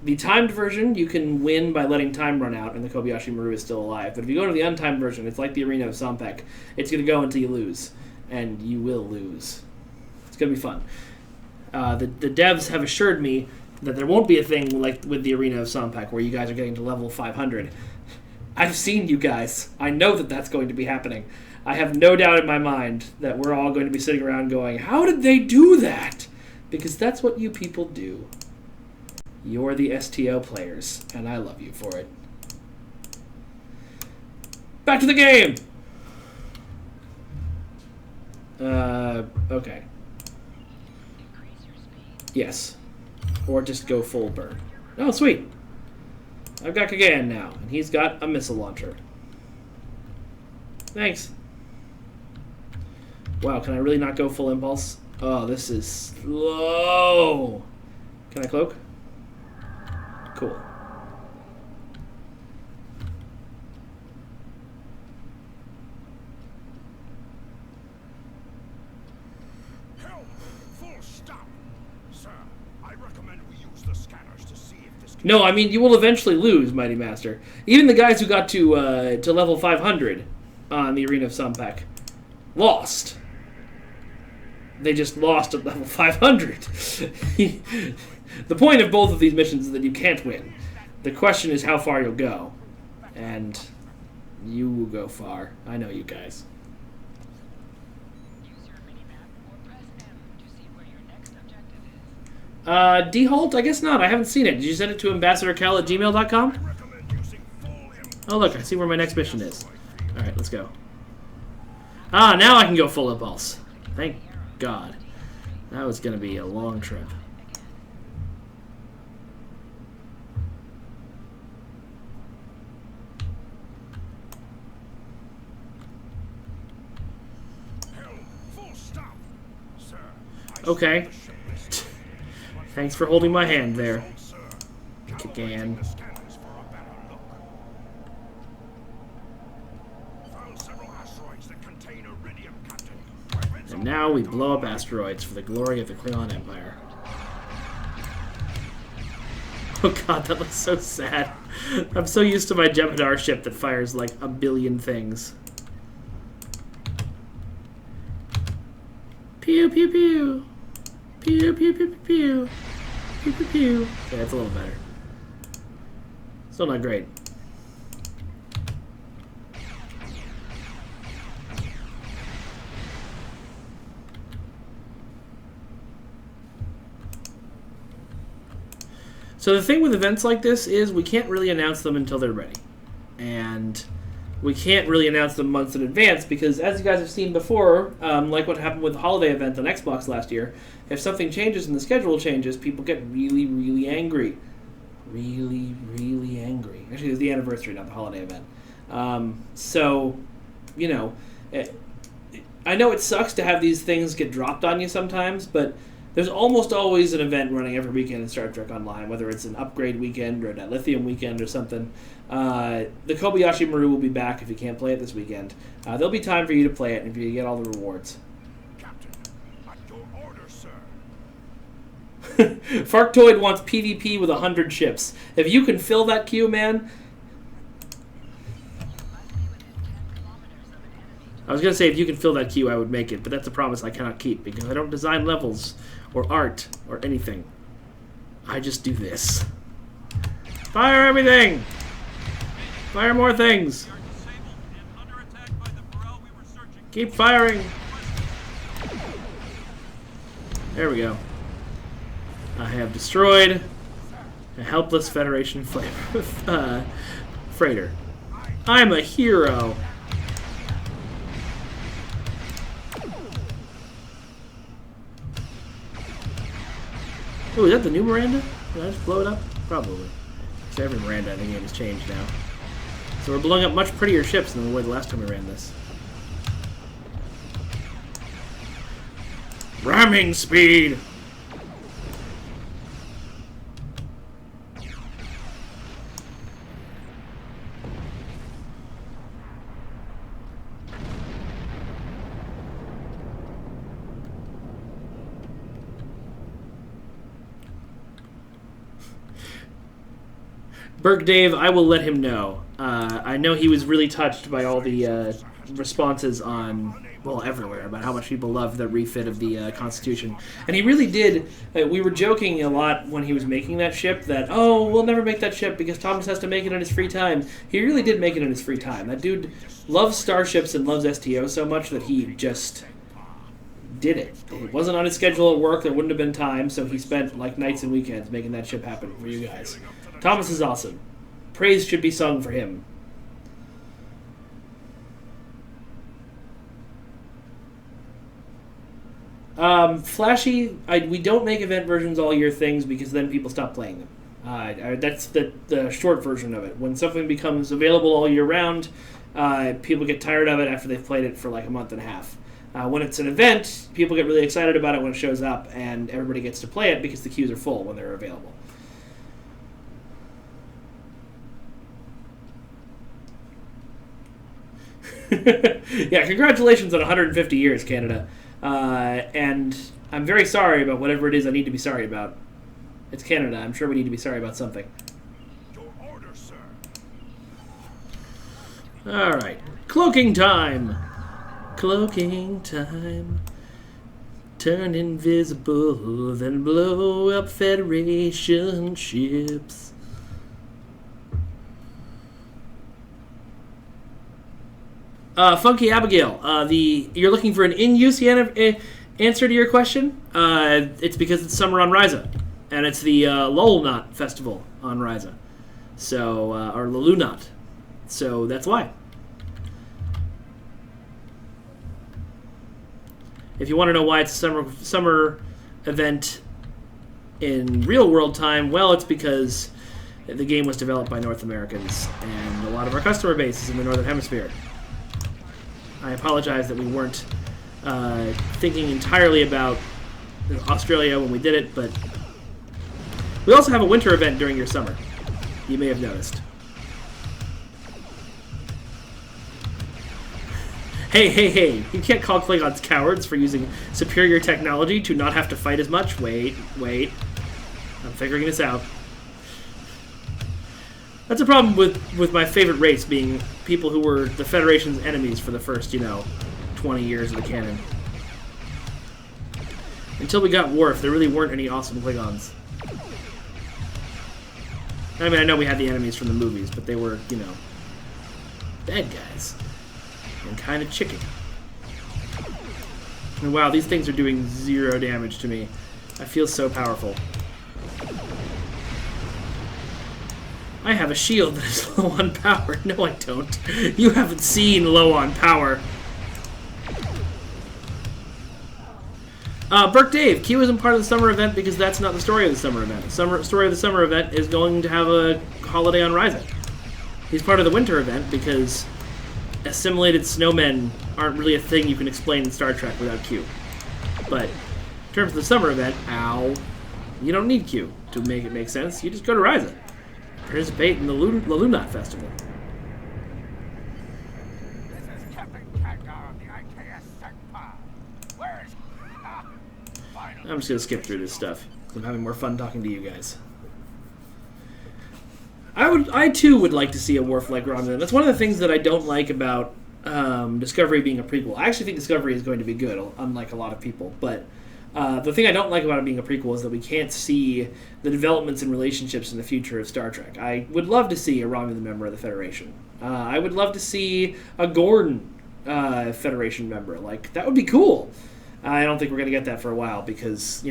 The timed version, you can win by letting time run out, and the Kobayashi Maru is still alive. But if you go to the untimed version, it's like the Arena of Sompek. It's going to go until you lose, and you will lose. It's going to be fun. The devs have assured me that there won't be a thing like with the Arena of Sompek where you guys are getting to level 500. I've seen you guys. I know that that's going to be happening. I have no doubt in my mind that we're all going to be sitting around going, how did they do that? Because that's what you people do. You're the STO players, and I love you for it. Back to the game! Okay. Increase your speed. Yes. or just go full burn. Oh, sweet. I've got Kagayan now, and he's got a missile launcher. Thanks. Wow, can I really not go full impulse? Oh, this is slow. Can I cloak? Cool. Help! Full stop! Sir, I recommend we use the scanners to see if this can... No, I mean, you will eventually lose, Mighty Master. Even the guys who got to level 500 on the Arena of Sompek lost. They just lost at level 500. The point of both of these missions is that you can't win. The question is how far you'll go. And you will go far. I know you guys. Use your minimap or press M to see where your next objective is. Deholt? I guess not. I haven't seen it. Did you send it to ambassadorcal@gmail.com? recommend using full impulse. Oh, look. I see where my next mission is. Alright, let's go. Ah, now I can go full impulse. Thank God. That was going to be a long trip. Help! Full stop! Sir, I Okay. see the ship list. Thanks for holding my hand there. Sir, Kagayan. the scanners for a better look. Found several asteroids that contain iridium, Captain. Weapons And now we blow up asteroids for the glory of the Klingon Empire. Oh god, that looks so sad. I'm so used to my Jem'Hadar ship that fires like a billion things. Pew pew pew. Pew pew pew pew pew. Pew pew pew. Okay, that's a little better. Still not great. So the thing with events like this is we can't really announce them until they're ready. And we can't really announce them months in advance because, as you guys have seen before, like what happened with the holiday event on Xbox last year, if something changes and the schedule changes, people get really, really angry. Really, really angry. Actually, it was the anniversary, not the holiday event. So, you know, I know it sucks to have these things get dropped on you sometimes, but there's almost always an event running every weekend in Star Trek Online, whether it's an upgrade weekend or a lithium weekend or something. The Kobayashi Maru will be back if you can't play it this weekend. There'll be time for you to play it and for you to get all the rewards. Captain, at your order, sir. Farktoid wants PvP with 100 ships. If you can fill that queue, man... I was going to say if you can fill that queue, I would make it, but that's a promise I cannot keep because I don't design levels or art or anything. I just do this. Fire everything! Fire more things! Keep firing! There we go. I have destroyed a helpless Federation freighter. I'm a hero! Oh, is that the new Miranda? Did I just blow it up? Probably. So every Miranda in the game has changed now. So we're blowing up much prettier ships than we were the last time we ran this. Ramming speed! Berg Dave, I will let him know. I know he was really touched by all the responses on, well, everywhere, about how much people love the refit of the Constitution. And he really did. We were joking a lot when he was making that ship that, oh, we'll never make that ship because Thomas has to make it in his free time. He really did make it in his free time. That dude loves starships and loves STO so much that he just did it. It wasn't on his schedule at work. There wouldn't have been time, so he spent like nights and weekends making that ship happen for you guys. Thomas is awesome. Praise should be sung for him. Flashy, we don't make event versions all year things because then people stop playing them. That's the short version of it. When something becomes available all year round, people get tired of it after they've played it for like a month and a half. When it's an event, people get really excited about it when it shows up, and everybody gets to play it because the queues are full when they're available. Yeah, congratulations on 150 years, Canada. And I'm very sorry about whatever it is I need to be sorry about. It's Canada. I'm sure we need to be sorry about something. Your order, sir. All right. Cloaking time. Cloaking time. Turn invisible, then blow up Federation ships. Funky Abigail, you're looking for an in-use answer to your question? It's because it's summer on Ryza, and it's the Lulnot Festival on Ryza, so or Lulunot, so that's why. If you want to know why it's a summer event in real world time, well, it's because the game was developed by North Americans, and a lot of our customer base is in the Northern Hemisphere. I apologize that we weren't thinking entirely about Australia when we did it, but we also have a winter event during your summer. You may have noticed. Hey, you can't call Klingons cowards for using superior technology to not have to fight as much. Wait. I'm figuring this out. That's a problem with my favorite race being people who were the Federation's enemies for the first, 20 years of the canon. Until we got Worf, there really weren't any awesome Klingons. I mean, I know we had the enemies from the movies, but they were, bad guys. And kind of chicken. And wow, these things are doing 0 damage to me. I feel so powerful. I have a shield that is low on power. No, I don't. You haven't seen low on power. Burke Dave, Q isn't part of the summer event because that's not the story of the summer event. The story of the summer event is going to have a holiday on Ryza. He's part of the winter event because assimilated snowmen aren't really a thing you can explain in Star Trek without Q. But in terms of the summer event, you don't need Q to make it make sense. You just go to Ryza. Participate in the Lulunot Festival. This is Captain Khadgar of the IKS Sekpa. Where is... I'm just going to skip through this stuff. I'm having more fun talking to you guys. I too would like to see a Worf-like Romulan. That's one of the things that I don't like about Discovery being a prequel. I actually think Discovery is going to be good, unlike a lot of people. But the thing I don't like about it being a prequel is that we can't see the developments and relationships in the future of Star Trek. I would love to see a Romulan member of the Federation. I would love to see a Gorn Federation member. Like, that would be cool. I don't think we're going to get that for a while because,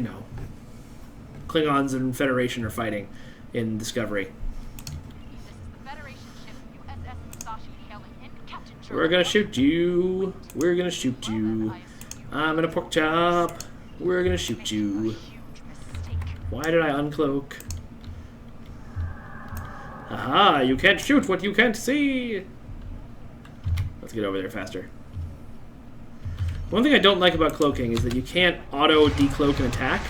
Klingons and Federation are fighting in Discovery. We're gonna shoot you. We're gonna shoot you. I'm in a pork chop. We're gonna shoot you. Why did I uncloak? Aha, you can't shoot what you can't see. Let's get over there faster. One thing I don't like about cloaking is that you can't auto-decloak an attack.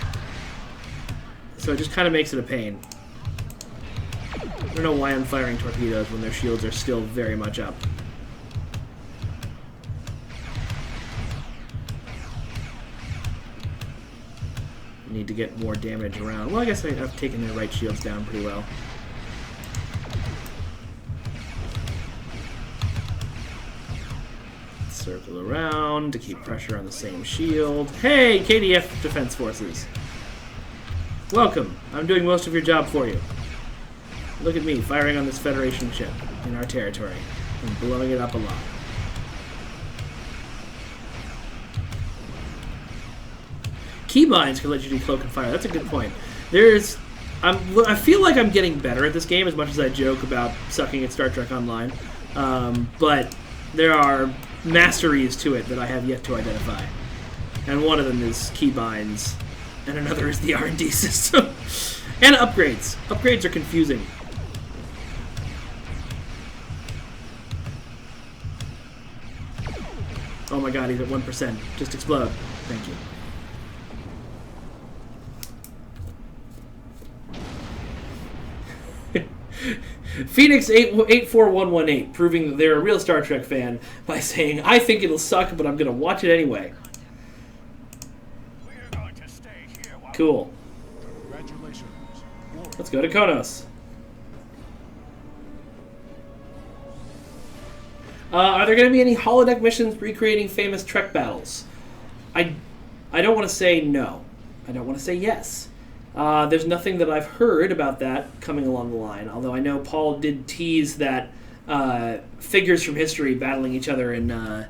So it just kind of makes it a pain. I don't know why I'm firing torpedoes when their shields are still very much up. Need to get more damage around. Well, I guess I've taken their right shields down pretty well. Circle around to keep pressure on the same shield. Hey, KDF Defense Forces. Welcome. I'm doing most of your job for you. Look at me firing on this Federation ship in our territory and blowing it up a lot. Keybinds can let you do cloak and fire. That's a good point. I feel like I'm getting better at this game as much as I joke about sucking at Star Trek Online. But there are masteries to it that I have yet to identify. and one of them is keybinds, and another is the R&D system. And upgrades. Upgrades are confusing. Oh my god, he's at 1%. Just explode. Thank you. Phoenix 84118 proving that they're a real Star Trek fan by saying, I think it'll suck, but I'm going to watch it anyway. We're going to stay here while Cool. Congratulations. Let's go to Konos. Are there going to be any holodeck missions recreating famous Trek battles? I don't want to say no. I don't want to say yes. There's nothing that I've heard about that coming along the line, although I know Paul did tease that figures from history battling each other in a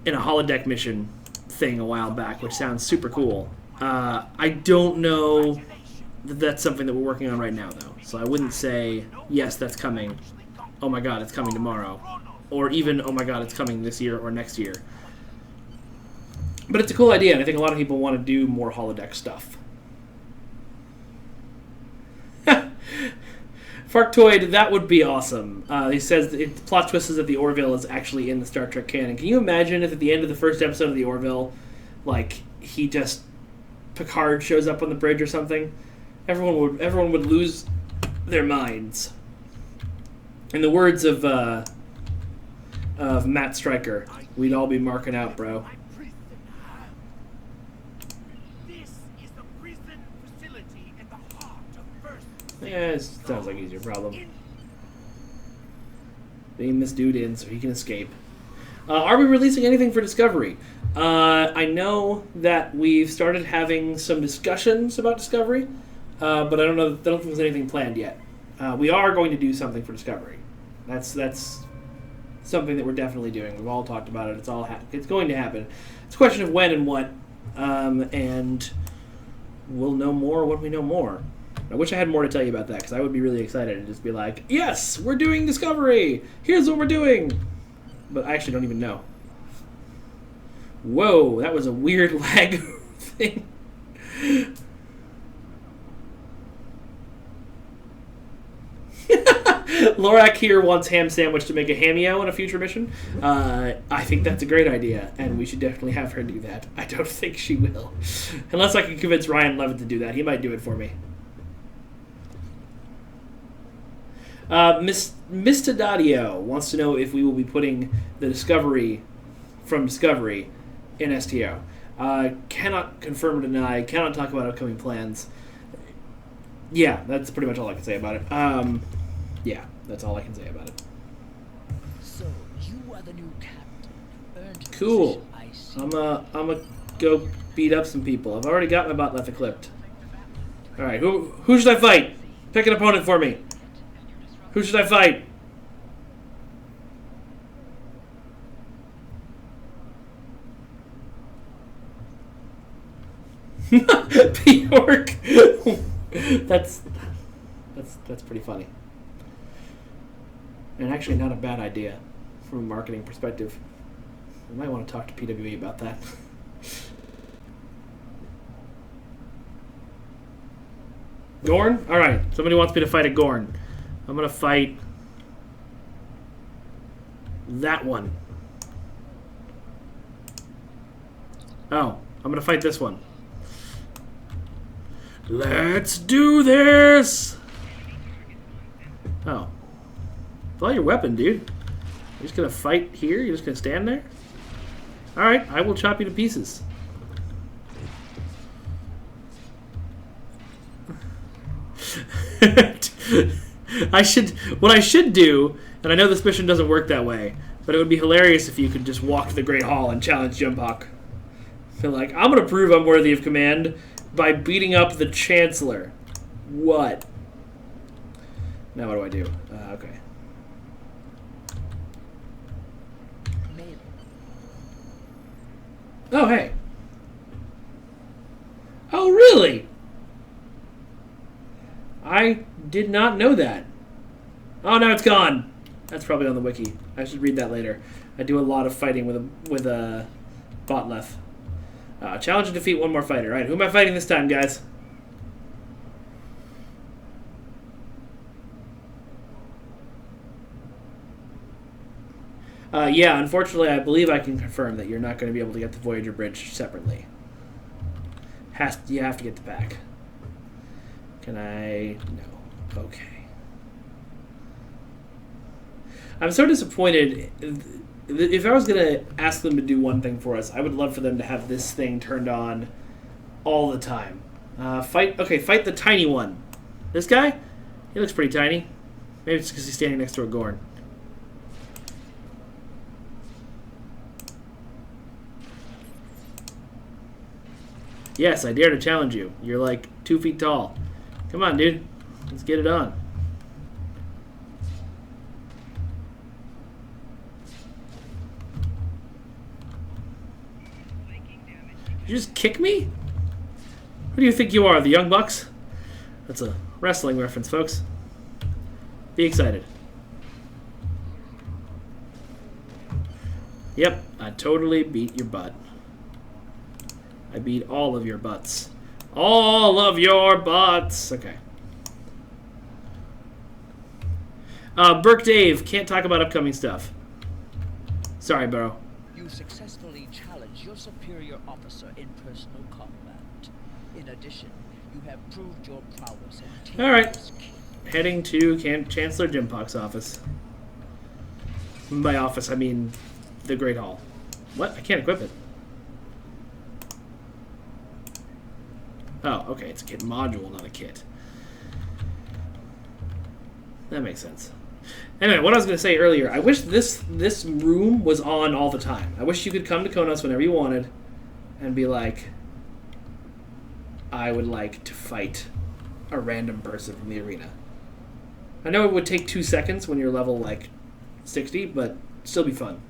holodeck mission thing a while back, which sounds super cool. I don't know that that's something that we're working on right now, though, so I wouldn't say, yes, that's coming. Oh my god, it's coming tomorrow. Or even, oh my god, it's coming this year or next year. But it's a cool idea, and I think a lot of people want to do more holodeck stuff. Farktoid, that would be awesome. He says the plot twist is that the Orville is actually in the Star Trek canon. Can you imagine if at the end of the first episode of the Orville, like, Picard shows up on the bridge or something? Everyone would lose their minds. In the words of Matt Stryker, we'd all be marking out, bro. This is the prison facility in the heart of First. Yeah, it sounds like he's your problem. Beam this dude in so he can escape. Are we releasing anything for Discovery? I know that we've started having some discussions about Discovery, but I don't think there's anything planned yet. We are going to do something for Discovery. That's something that we're definitely doing. We've all talked about it. It's going to happen. It's a question of when and what, and we'll know more when we know more. I wish I had more to tell you about that, because I would be really excited and just be like, yes, we're doing Discovery! Here's what we're doing! But I actually don't even know. Whoa, that was a weird lag thing. Lorak here wants Ham Sandwich to make a cameo in a future mission. I think that's a great idea, and we should definitely have her do that. I don't think she will. Unless I can convince Ryan Levitt to do that. He might do it for me. Mr. Dadio wants to know if we will be putting the Discovery from Discovery in STO. Cannot confirm or deny, cannot talk about upcoming plans. Yeah, that's pretty much all I can say about it. Yeah, that's all I can say about it. So, you are the new captain. Earned Cool. position, I see. I'm a go beat up some people. I've already got my bot left equipped. Alright, who should I fight? Pick an opponent for me. Who should I fight? Bjork. That's pretty funny. And actually not a bad idea from a marketing perspective. I might want to talk to PWE about that. Gorn? Alright, somebody wants me to fight a Gorn. I'm going to fight that one. Oh, I'm going to fight this one. Let's do this! Oh. Draw your weapon, dude. You're just going to fight here? You're just going to stand there? Alright, I will chop you to pieces. What I should do, and I know this mission doesn't work that way, but it would be hilarious if you could just walk to the Great Hall and challenge Jumphawk. Feel like, I'm gonna prove I'm worthy of command by beating up the Chancellor. What? Now what do I do? Okay. Maybe. Oh, hey. Oh, really? I did not know that. Oh, now it's gone. That's probably on the wiki. I should read that later. I do a lot of fighting with Botleth. Challenge to defeat one more fighter. All right, who am I fighting this time, guys? Yeah, unfortunately, I believe I can confirm that you're not going to be able to get the Voyager Bridge separately. You have to get the pack. Can I? No. Okay. I'm so disappointed. If I was going to ask them to do one thing for us, I would love for them to have this thing turned on all the time. Fight the tiny one. This guy? He looks pretty tiny. Maybe it's because he's standing next to a Gorn. Yes, I dare to challenge you. You're like 2 feet tall. Come on, dude. Let's get it on. Did you just kick me? Who do you think you are, the Young Bucks? That's a wrestling reference, folks. Be excited. Yep, I totally beat your butt. I beat all of your butts. All of your butts! Okay. Burke Dave, can't talk about upcoming stuff. Sorry, bro. You successfully challenged your superior officer in personal combat. In addition, you have proved your prowess and taken Alright. this kill. Heading to Chancellor Jimpok's office. By office, I mean the Great Hall. What? I can't equip it. Oh, okay, it's a kit module, not a kit. That makes sense. Anyway, what I was going to say earlier, I wish this room was on all the time. I wish you could come to Konos whenever you wanted and be like, I would like to fight a random person from the arena. I know it would take 2 seconds when you're level, like, 60, but still be fun.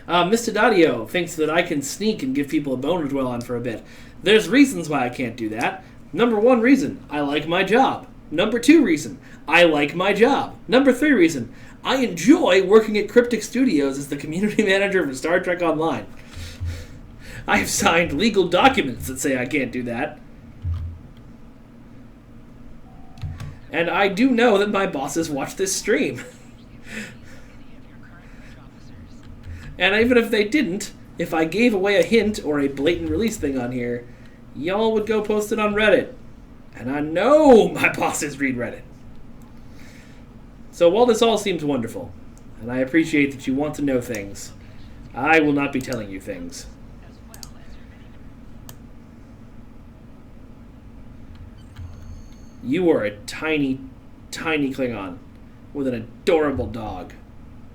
Mr. Dadio thinks that I can sneak and give people a bone to dwell on for a bit. There's reasons why I can't do that. Number 1 reason, I like my job. Number 2 reason, I like my job. Number 3 reason, I enjoy working at Cryptic Studios as the community manager for Star Trek Online. I have signed legal documents that say I can't do that. And I do know that my bosses watch this stream. And even if they didn't, if I gave away a hint or a blatant release thing on here, y'all would go post it on Reddit. And I know my bosses read Reddit. So while this all seems wonderful, and I appreciate that you want to know things, I will not be telling you things. You are a tiny, tiny Klingon with an adorable dog.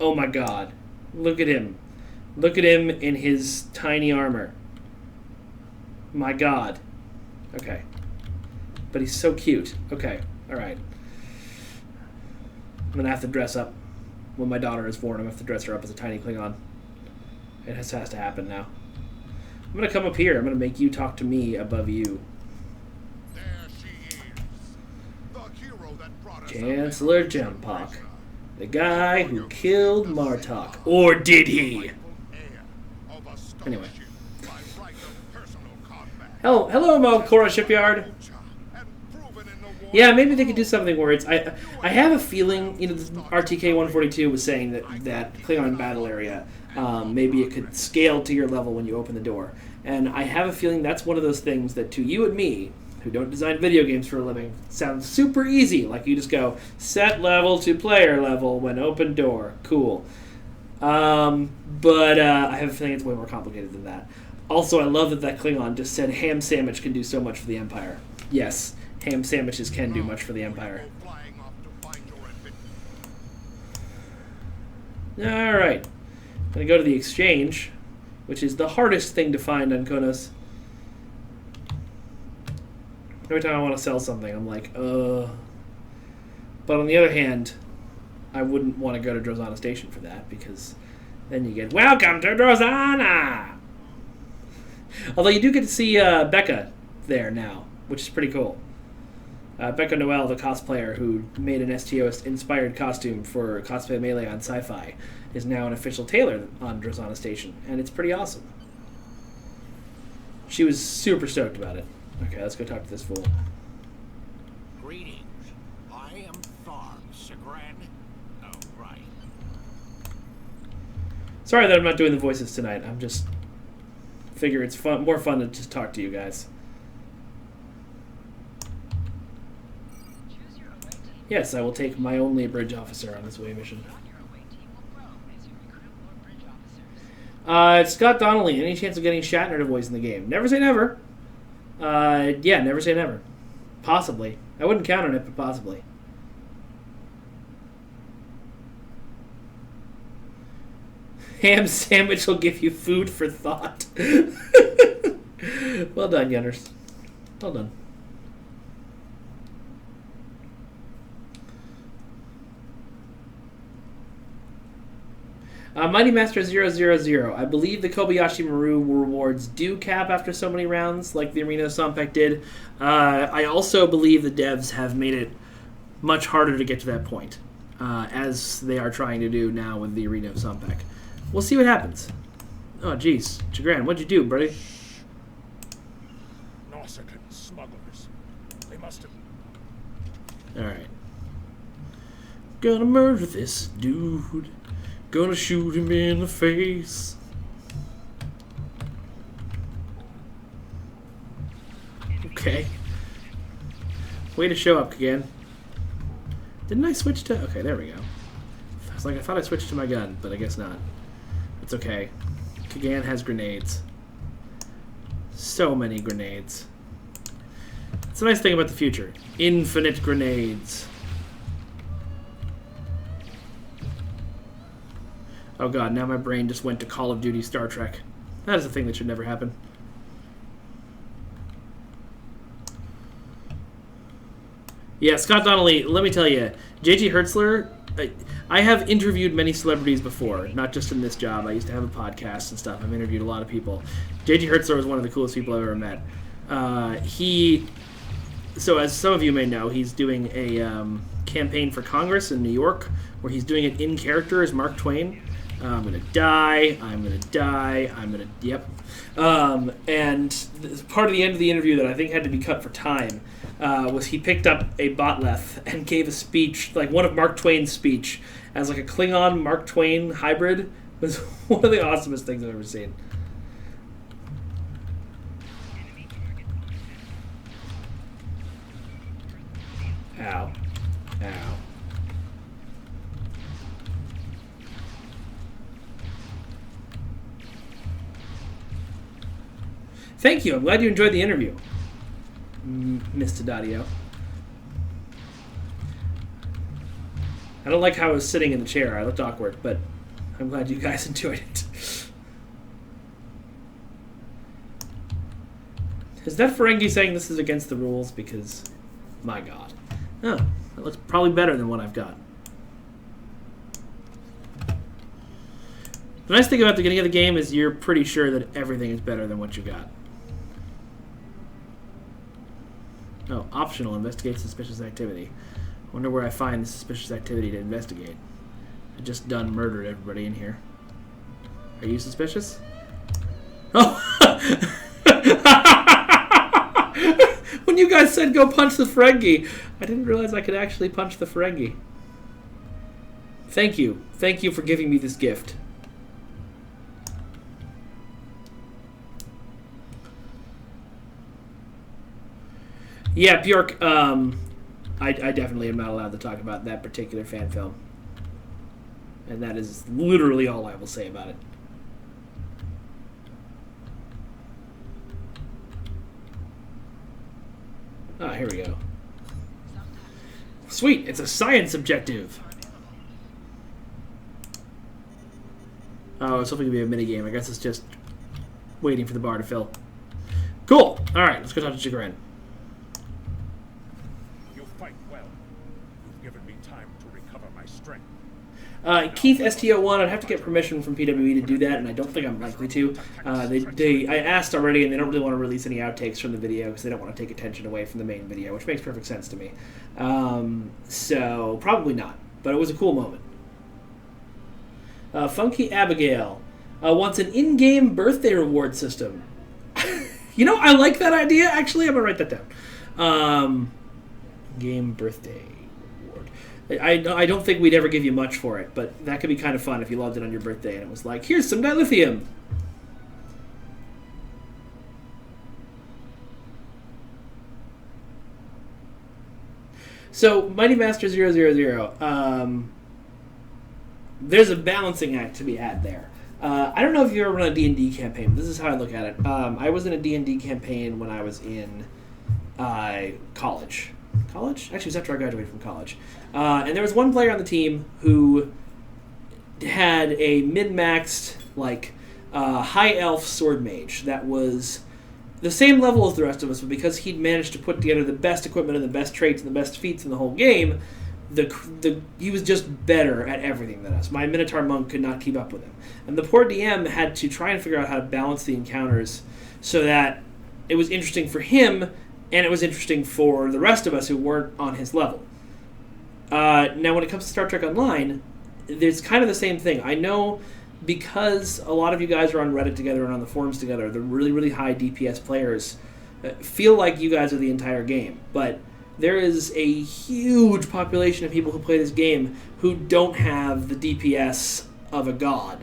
Oh my god. Look at him. Look at him in his tiny armor. My god. Okay. But he's so cute. Okay. Alright. I'm going to have to dress up. When my daughter is born, I'm going to have to dress her up as a tiny Klingon. It has to happen now. I'm going to come up here. I'm going to make you talk to me above you. There she is. The hero that brought us Chancellor Jimpok. The guy who killed Martok. Or did he? Anyway. Hello, Malcora Shipyard. Yeah, maybe they could do something where it's... I have a feeling, you know, RTK 142 was saying that Klingon battle area, maybe it could scale to your level when you open the door. And I have a feeling that's one of those things that to you and me, who don't design video games for a living, sounds super easy. Like you just go, set level to player level when open door. Cool. But I have a feeling it's way more complicated than that. Also, I love that Klingon just said ham sandwich can do so much for the Empire. Yes, ham sandwiches can do much for the Empire. Alright. I'm going to go to the exchange, which is the hardest thing to find on Konos. Every time I want to sell something, I'm like, But on the other hand, I wouldn't want to go to Drozana Station for that, because then you get, welcome to Drozana! Although you do get to see Becca there now, which is pretty cool. Becca Noel, the cosplayer who made an STO-inspired costume for Cosplay Melee on Sci-Fi, is now an official tailor on Drozana Station, and it's pretty awesome. She was super stoked about it. Okay, let's go talk to this fool. Greetings. I am Tharm Chagrin. Oh, right. Sorry that I'm not doing the voices tonight. I'm just figure it's more fun to just talk to you guys. Choose your away team. Yes, I will take my only bridge officer on this way mission. Your away team will grow as you recruit more bridge officers. Scott Donnelly, any chance of getting Shatner to voice in the game? Never say never. Yeah, never say never. Possibly. I wouldn't count on it, but possibly. Ham sandwich will give you food for thought. Well done, Gunners. Well done. Mighty Master 000. I believe the Kobayashi Maru rewards do cap after so many rounds, like the Arena of Sompek did. I also believe the devs have made it much harder to get to that point, as they are trying to do now with the Arena of Sompek. We'll see what happens. Oh, jeez. Chagrin, what'd you do, buddy? Nausicaan smugglers. They must have... Alright. Gonna murder this dude. Gonna shoot him in the face. Okay. Way to show up again. Didn't I switch to... Okay, there we go. I was like, I thought I switched to my gun, but I guess not. It's okay. Kagan has grenades. So many grenades. It's a nice thing about the future. Infinite grenades. Oh god, now my brain just went to Call of Duty Star Trek. That is a thing that should never happen. Yeah, Scott Donnelly, let me tell you, J.G. Hertzler, I have interviewed many celebrities before, not just in this job. I used to have a podcast and stuff. I've interviewed a lot of people. J.G. Hertzler was one of the coolest people I've ever met. So as some of you may know, he's doing a campaign for Congress in New York, where he's doing it in character as Mark Twain. I'm gonna die. I'm gonna die. I'm gonna. Yep. And part of the end of the interview that I think had to be cut for time was he picked up a botleth and gave a speech, like one of Mark Twain's speech, as like a Klingon Mark Twain hybrid. It was one of the awesomest things I've ever seen. Ow. Ow. Thank you. I'm glad you enjoyed the interview, Mr. Dadio. I don't like how I was sitting in the chair. I looked awkward, but I'm glad you guys enjoyed it. Is that Ferengi saying this is against the rules? Because, my god. Oh, that looks probably better than what I've got. The nice thing about the beginning of the game is you're pretty sure that everything is better than what you got. Oh, optional, investigate suspicious activity. Wonder where I find the suspicious activity to investigate. I just done murdered everybody in here. Are you suspicious? Oh! When you guys said go punch the Ferengi, I didn't realize I could actually punch the Ferengi. Thank you. Thank you for giving me this gift. Yeah, Bjork, I definitely am not allowed to talk about that particular fan film. And that is literally all I will say about it. Ah, here we go. Sweet, it's a science objective. Oh, it's hoping to be a minigame. I guess it's just waiting for the bar to fill. Cool. Alright, let's go talk to Chagrin. You fight well. You've given me time to recover my strength. Keith STO1, I'd have to get permission from PWE to do that, and I don't think I'm likely to. I asked already, and they don't really want to release any outtakes from the video because they don't want to take attention away from the main video, which makes perfect sense to me. So probably not, but it was a cool moment. Funky Abigail wants an in-game birthday reward system. You know, I like that idea. Actually, I'm going to write that down. Game birthday reward. I don't think we'd ever give you much for it, but that could be kind of fun if you loved it on your birthday and it was like, here's some dilithium. So, Mighty Master 000, there's a balancing act to be had there. I don't know if you ever run a D&D campaign, but this is how I look at it. I was in a D&D campaign when I was in college. College? Actually, it was after I graduated from college. And there was one player on the team who had a min-maxed, high elf sword mage that was the same level as the rest of us, but because he'd managed to put together the best equipment and the best traits and the best feats in the whole game, he was just better at everything than us. My Minotaur monk could not keep up with him. And the poor DM had to try and figure out how to balance the encounters so that it was interesting for him and it was interesting for the rest of us who weren't on his level. Now, when it comes to Star Trek Online, there's kind of the same thing. I know because a lot of you guys are on Reddit together and on the forums together, the really, really high DPS players feel like you guys are the entire game. But there is a huge population of people who play this game who don't have the DPS of a god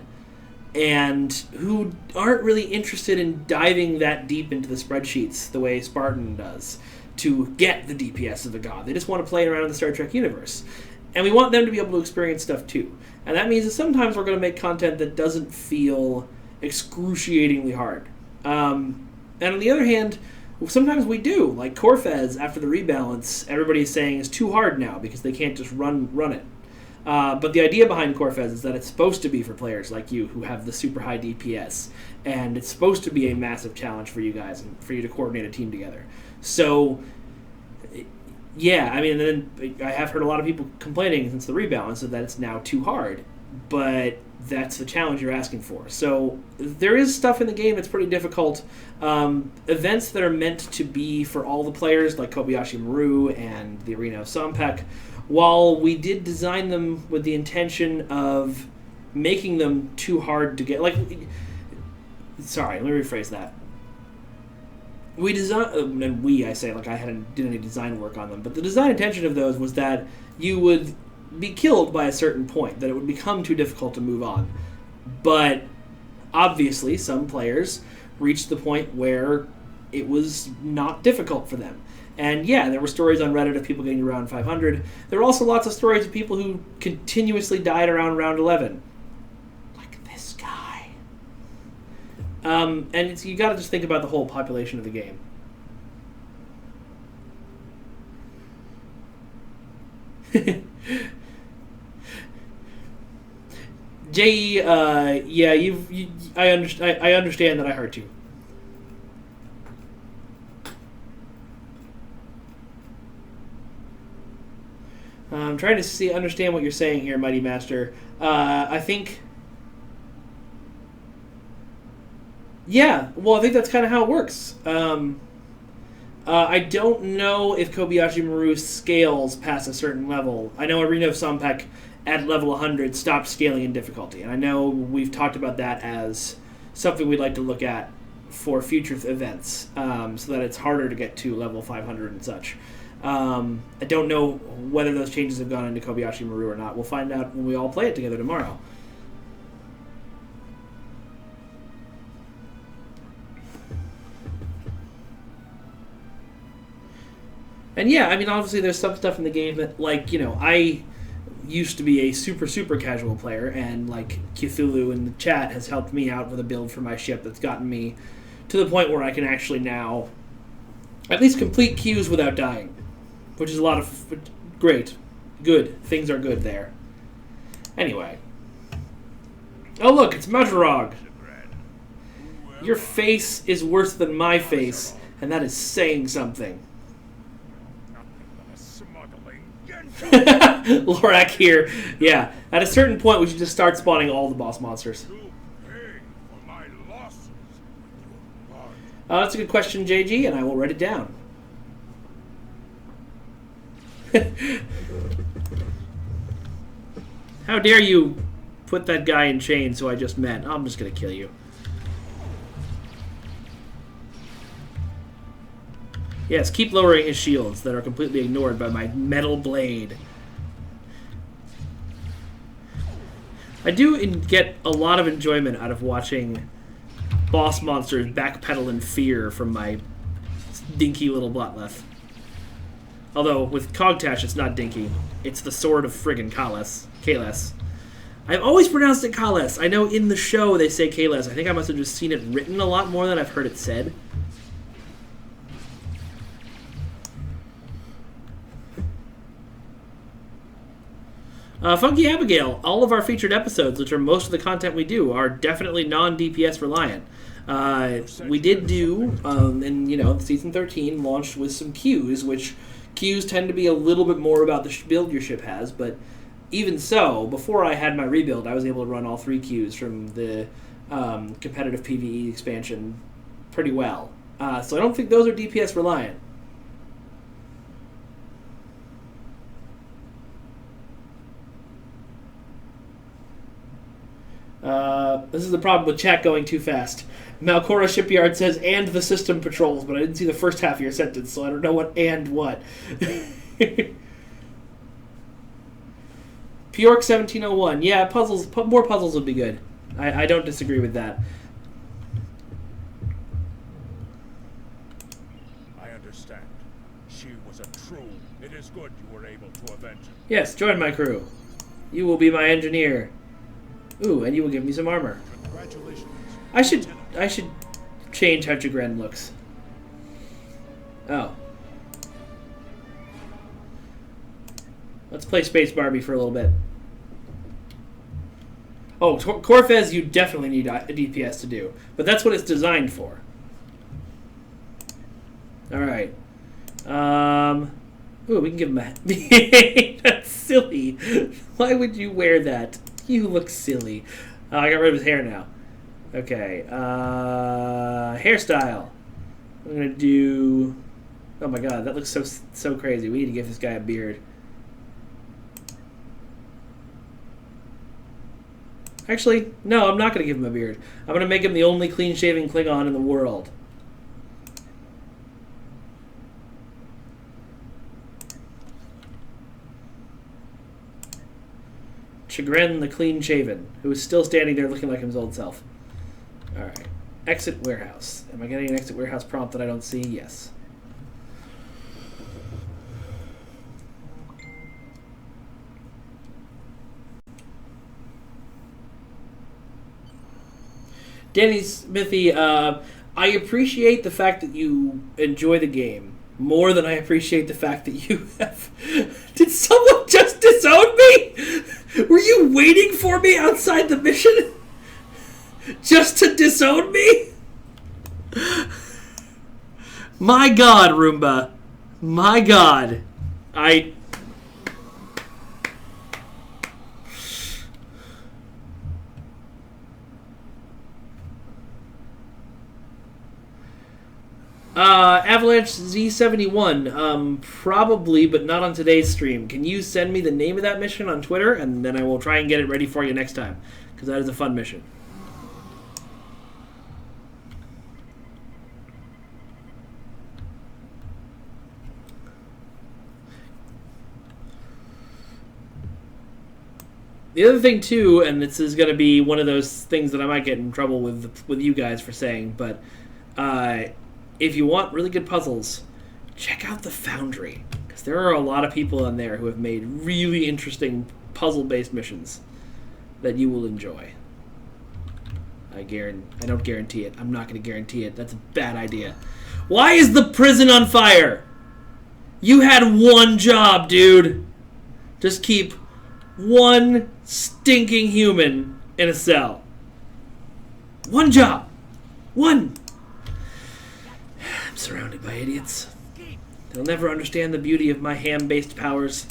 and who aren't really interested in diving that deep into the spreadsheets the way Spartan does to get the DPS of a god. They just want to play around in the Star Trek universe. And we want them to be able to experience stuff too. And that means that sometimes we're going to make content that doesn't feel excruciatingly hard. And on the other hand, sometimes we do. Like Corfez, after the rebalance, everybody is saying is too hard now because they can't just run it. But the idea behind Corfez is that it's supposed to be for players like you who have the super high DPS. And it's supposed to be a massive challenge for you guys and for you to coordinate a team together. So, yeah, I mean, then I have heard a lot of people complaining since the rebalance that it's now too hard. But that's the challenge you're asking for. So there is stuff in the game that's pretty difficult. Events that are meant to be for all the players, like Kobayashi Maru and the Arena of Sompek, while we did design them with the intention of making them too hard to get... Sorry, let me rephrase that. We designed... and I say, I hadn't did any design work on them, but the design intention of those was that you would be killed by a certain point, that it would become too difficult to move on. But obviously some players reached the point where it was not difficult for them. And yeah, there were stories on Reddit of people getting around 500. There were also lots of stories of people who continuously died around round 11. Like this guy. And you got to just think about the whole population of the game. J.E., I understand that I hurt you. I'm trying to understand what you're saying here, Mighty Master. I think... Yeah, well, I think that's kind of how it works. I don't know if Kobayashi Maru scales past a certain level. I know Arena of Sompek at level 100 stopped scaling in difficulty, and I know we've talked about that as something we'd like to look at for future events, so that it's harder to get to level 500 and such. I don't know whether those changes have gone into Kobayashi Maru or not. We'll find out when we all play it together tomorrow. And yeah, I mean, obviously there's some stuff in the game that, I used to be a super, super casual player, and, Cthulhu in the chat has helped me out with a build for my ship that's gotten me to the point where I can actually now at least complete queues without dying, which is a lot of... Great. Good. Things are good there. Anyway. Oh, look, it's Matarog. Your face is worse than my face, and that is saying something. Lorak here. Yeah, At a certain point, we should just start spawning all the boss monsters. To pay for my losses with your blood. That's a good question, JG, and I will write it down. How dare you put that guy in chains who I just met? I'm just going to kill you. Yes, keep lowering his shields that are completely ignored by my metal blade. I do get a lot of enjoyment out of watching boss monsters backpedal in fear from my dinky little Blotleth. Although, with Cogtash, it's not dinky. It's the sword of friggin' Kales. I've always pronounced it Kales. I know in the show they say Kales. I think I must have just seen it written a lot more than I've heard it said. Funky Abigail, all of our featured episodes, which are most of the content we do, are definitely non-DPS reliant. We did do, and season 13 launched with some queues, which queues tend to be a little bit more about the build your ship has, but even so, before I had my rebuild, I was able to run all 3 queues from the competitive PvE expansion pretty well. So I don't think those are DPS reliant. This is the problem with chat going too fast. Malcora Shipyard says, and the system patrols, but I didn't see the first half of your sentence, so I don't know what and what. Pyork 1701. Yeah, puzzles. More puzzles would be good. I don't disagree with that. I understand. She was a true. It is good you were able to avenge her. Yes, join my crew. You will be my engineer. Ooh, and you will give me some armor. Congratulations. I should change how Jagren looks. Oh. Let's play Space Barbie for a little bit. Oh, Corfez you definitely need a DPS to do. But that's what it's designed for. Alright. Ooh, we can give him a... That's silly. Why would you wear that? You look silly. I got rid of his hair now. Okay. Hairstyle. I'm going to do... Oh my god, that looks so crazy. We need to give this guy a beard. Actually, no, I'm not going to give him a beard. I'm going to make him the only clean-shaven Klingon in the world. Chagrin the clean-shaven, who is still standing there looking like his old self. Alright. Exit warehouse. Am I getting an exit warehouse prompt that I don't see? Yes. Danny Smithy, I appreciate the fact that you enjoy the game more than I appreciate the fact that you have... Did someone just disown me? Were you waiting for me outside the mission? Just to disown me? My god, Roomba. My god. Avalanche Z71, probably, but not on today's stream. Can you send me the name of that mission on Twitter, and then I will try and get it ready for you next time, because that is a fun mission. The other thing, too, and this is going to be one of those things that I might get in trouble with you guys for saying, but if you want really good puzzles, check out the Foundry, because there are a lot of people on there who have made really interesting puzzle-based missions that you will enjoy. I don't guarantee it. I'm not going to guarantee it. That's a bad idea. Why is the prison on fire? You had one job, dude. Just keep one stinking human in a cell. One job. One. I'm surrounded by idiots. They'll never understand the beauty of my ham-based powers.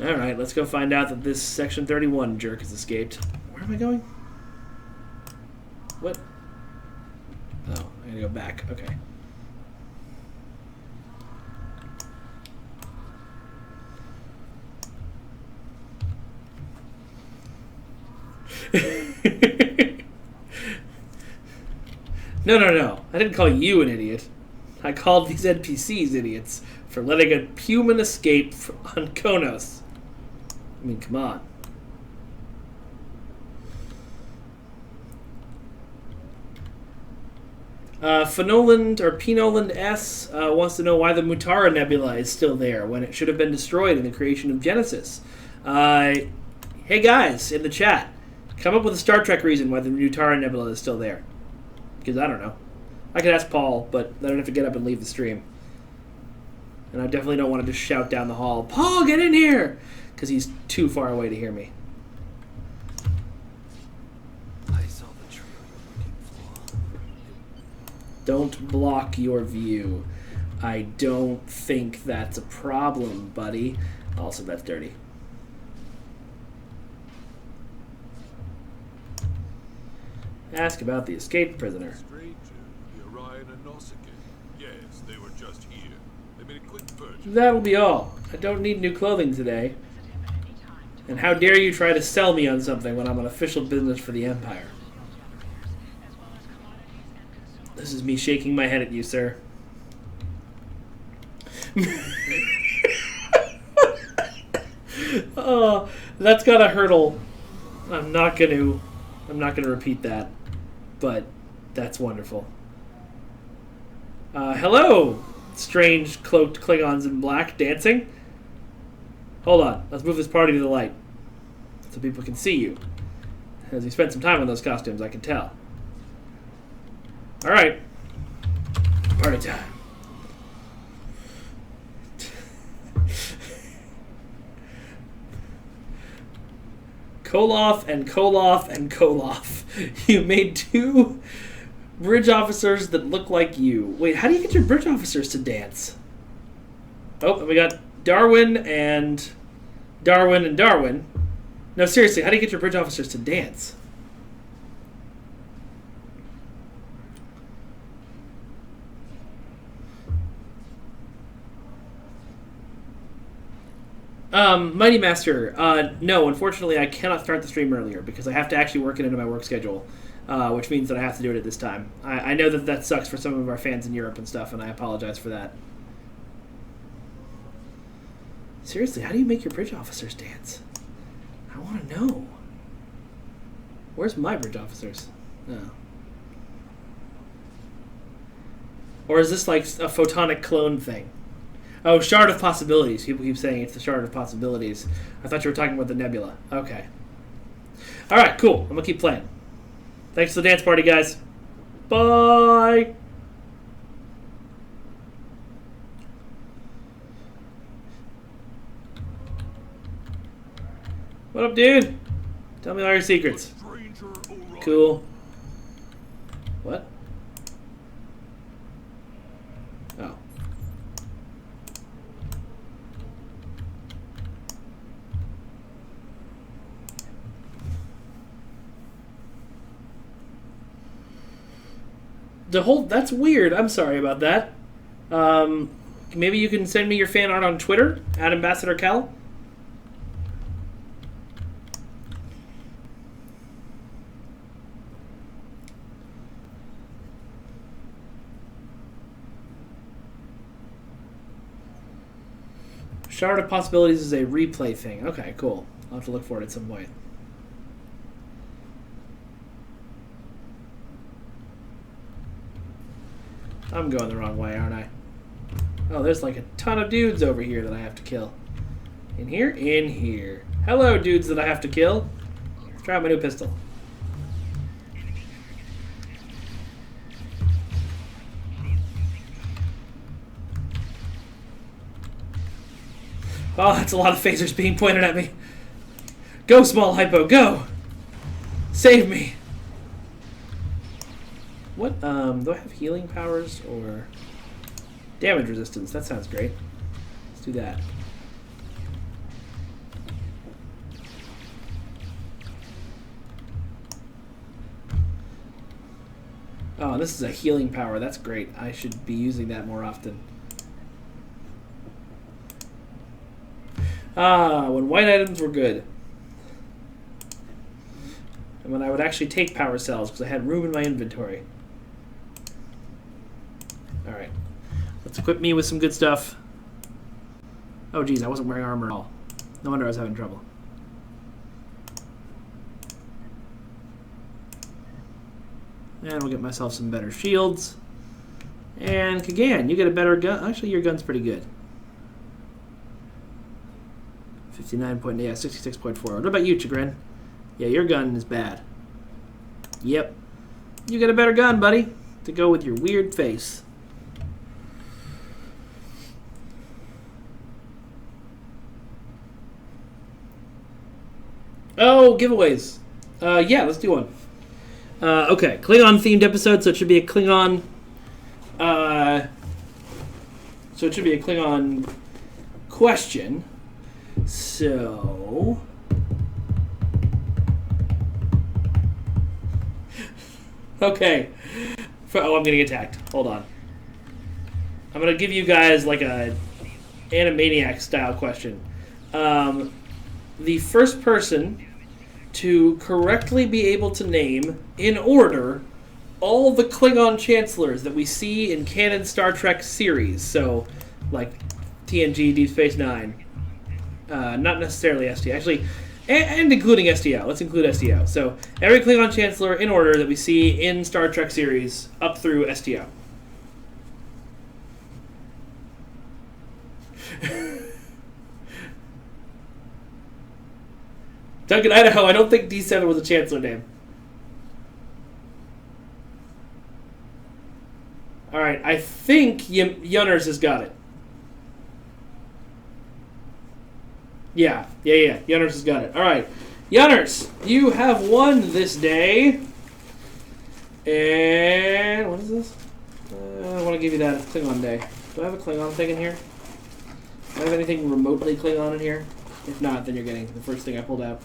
Alright, let's go find out that this Section 31 jerk has escaped. Where am I going? What? Oh, I gotta go back. Okay. No. I didn't call you an idiot. I called these NPCs idiots for letting a human escape on Konos. I mean, come on. Phenoland or Pinoland S wants to know why the Mutara Nebula is still there when it should have been destroyed in the creation of Genesis. Hey guys, in the chat, come up with a Star Trek reason why the Mutara Nebula is still there. Because I don't know. I could ask Paul, but I don't have to get up and leave the stream. And I definitely don't want to just shout down the hall, Paul, get in here! Because he's too far away to hear me. I saw the trail you're looking for. Don't block your view. I don't think that's a problem, buddy. Also, that's dirty. Ask about the escaped prisoner. Stranger, the Orion and Nausicaa. Yes, they were just here. They made a quick purchase. That'll be all. I don't need new clothing today. And how dare you try to sell me on something when I'm on official business for the Empire? This is me shaking my head at you, sir. Oh, that's got a hurdle. I'm not gonna repeat that, but that's wonderful. Hello, strange cloaked Klingons in black dancing. Hold on, let's move this party to the light so people can see you. As you spent some time on those costumes, I can tell. All right, party time. Koloff and Koloff and Koloff. You made 2 bridge officers that look like you. Wait, how do you get your bridge officers to dance? Oh, and we got Darwin and Darwin and Darwin. No, seriously, how do you get your bridge officers to dance? Mighty Master, no, unfortunately I cannot start the stream earlier because I have to actually work it into my work schedule, which means that I have to do it at this time. I know that sucks for some of our fans in Europe and stuff, and I apologize for that. Seriously, how do you make your bridge officers dance? I want to know. Where's my bridge officers? Oh. Or is this like a photonic clone thing? Oh, Shard of Possibilities. People keep saying it's the Shard of Possibilities. I thought you were talking about the Nebula. Okay. Alright, cool. I'm going to keep playing. Thanks for the dance party, guys. Bye! What up, dude? Tell me all your secrets. Stranger Orion. Cool. What? Oh. That's weird. I'm sorry about that. Maybe you can send me your fan art on Twitter, @AmbassadorKal. Shard of Possibilities is a replay thing. Okay, cool. I'll have to look for it at some point. I'm going the wrong way, aren't I? Oh, there's like a ton of dudes over here that I have to kill. In here? In here. Hello, dudes that I have to kill. Let's try out my new pistol. Oh, that's a lot of phasers being pointed at me. Go, small hypo, go! Save me! What, do I have healing powers or damage resistance? That sounds great. Let's do that. Oh, this is a healing power. That's great. I should be using that more often. Ah, when white items were good. And when I would actually take power cells because I had room in my inventory. Alright. Let's equip me with some good stuff. Oh, geez, I wasn't wearing armor at all. No wonder I was having trouble. And we'll get myself some better shields. And Kagan, you get a better gun. Actually, your gun's pretty good. 66.4. What about you, Chagrin? Yeah, your gun is bad. Yep. You get a better gun, buddy, to go with your weird face. Oh, giveaways. Yeah, let's do one. Okay, Klingon-themed episode, so it should be a Klingon... so it should be a Klingon question. So... Okay. Oh, I'm getting attacked. Hold on. I'm going to give you guys like a Animaniac-style question. The first person to correctly be able to name, in order, all the Klingon Chancellors that we see in canon Star Trek series. So, like TNG, Deep Space Nine. Not necessarily STO. Actually, and including STO. Let's include STO. So, every Klingon Chancellor in order that we see in Star Trek series up through STO. Duncan, Idaho, I don't think D7 was a Chancellor name. Alright, I think Yunners has got it. Yeah. Yunners has got it. Alright. Yunners, you have won this day. And what is this? I want to give you that Klingon day. Do I have a Klingon thing in here? Do I have anything remotely Klingon in here? If not, then you're getting the first thing I pulled out.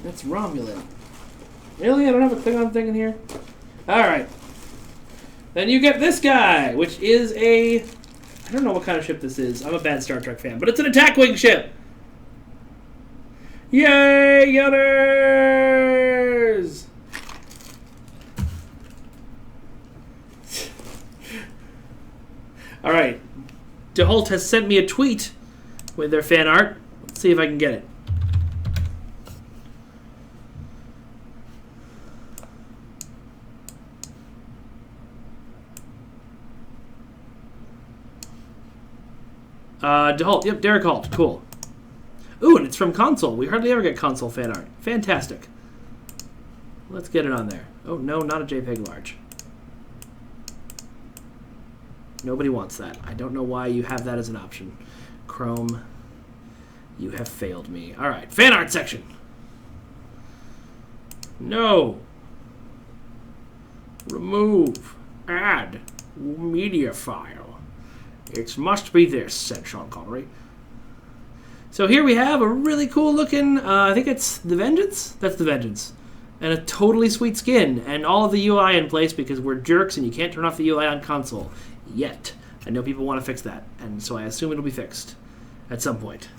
That's Romulan. Really? I don't have a Klingon thing in here? Alright. Then you get this guy, which is a... I don't know what kind of ship this is. I'm a bad Star Trek fan, but it's an attack wing ship! Yay, Yunners! Alright. DeHolt has sent me a tweet with their fan art. Let's see if I can get it. DeHolt, yep, Derek Holt, cool. Ooh, and it's from Console. We hardly ever get Console fan art. Fantastic. Let's get it on there. Oh, no, not a JPEG large. Nobody wants that. I don't know why you have that as an option. Chrome, you have failed me. All right, fan art section. No. Remove. Add. Media file. It must be this, said Sean Connery. So here we have a really cool looking, I think it's The Vengeance? That's The Vengeance. And a totally sweet skin, and all of the UI in place because we're jerks and you can't turn off the UI on console. Yet. I know people want to fix that, and so I assume it'll be fixed at some point.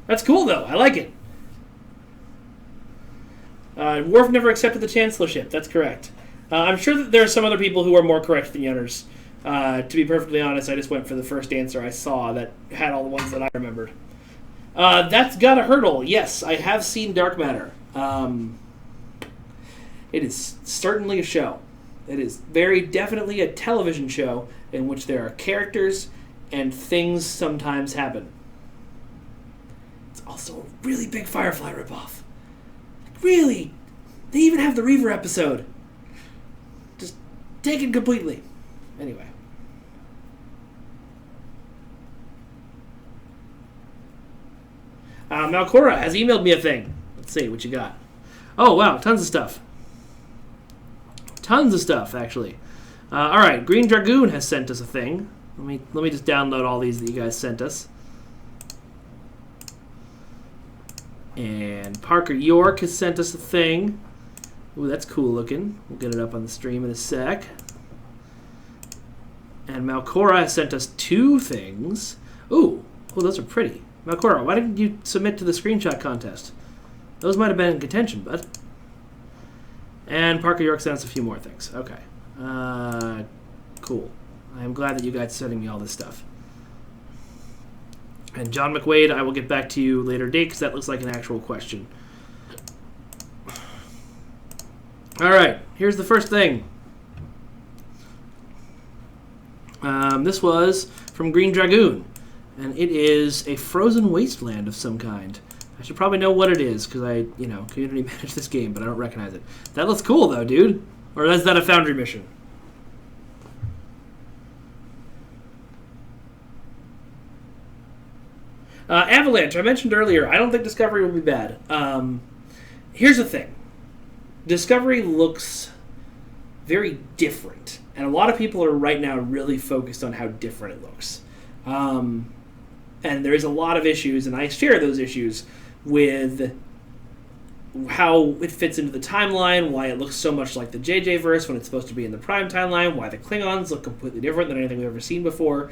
That's cool, though. I like it. Worf never accepted the Chancellorship. That's correct. I'm sure that there are some other people who are more correct than Yunners. To be perfectly honest, I just went for the first answer I saw that had all the ones that I remembered. That's got a hurdle. Yes, I have seen Dark Matter. It is certainly a show. It is very definitely a television show in which there are characters and things sometimes happen. It's also a really big Firefly ripoff. Really? They even have the Reaver episode. Just taken completely. Anyway. Malcora has emailed me a thing. Let's see what you got. Oh, wow. Tons of stuff. Tons of stuff, actually. All right. Green Dragoon has sent us a thing. Let me just download all these that you guys sent us. And Parker York has sent us a thing. Ooh, that's cool looking. We'll get it up on the stream in a sec. And Malcora sent us 2 things. Ooh, those are pretty. Malcora, why didn't you submit to the screenshot contest? Those might have been in contention, bud. And Parker York sent us a few more things. Okay. Cool. I'm glad that you guys are sending me all this stuff. And John McWade, I will get back to you later date because that looks like an actual question. All right, here's the first thing. This was from Green Dragoon, and it is a frozen wasteland of some kind. I should probably know what it is because I, community manage this game, but I don't recognize it. That looks cool though, dude. Or is that a Foundry mission? Avalanche, I mentioned earlier, I don't think Discovery will be bad. Here's the thing. Discovery looks very different. And a lot of people are right now really focused on how different it looks. And there's a lot of issues, and I share those issues, with how it fits into the timeline, why it looks so much like the JJ verse when it's supposed to be in the Prime timeline, why the Klingons look completely different than anything we've ever seen before.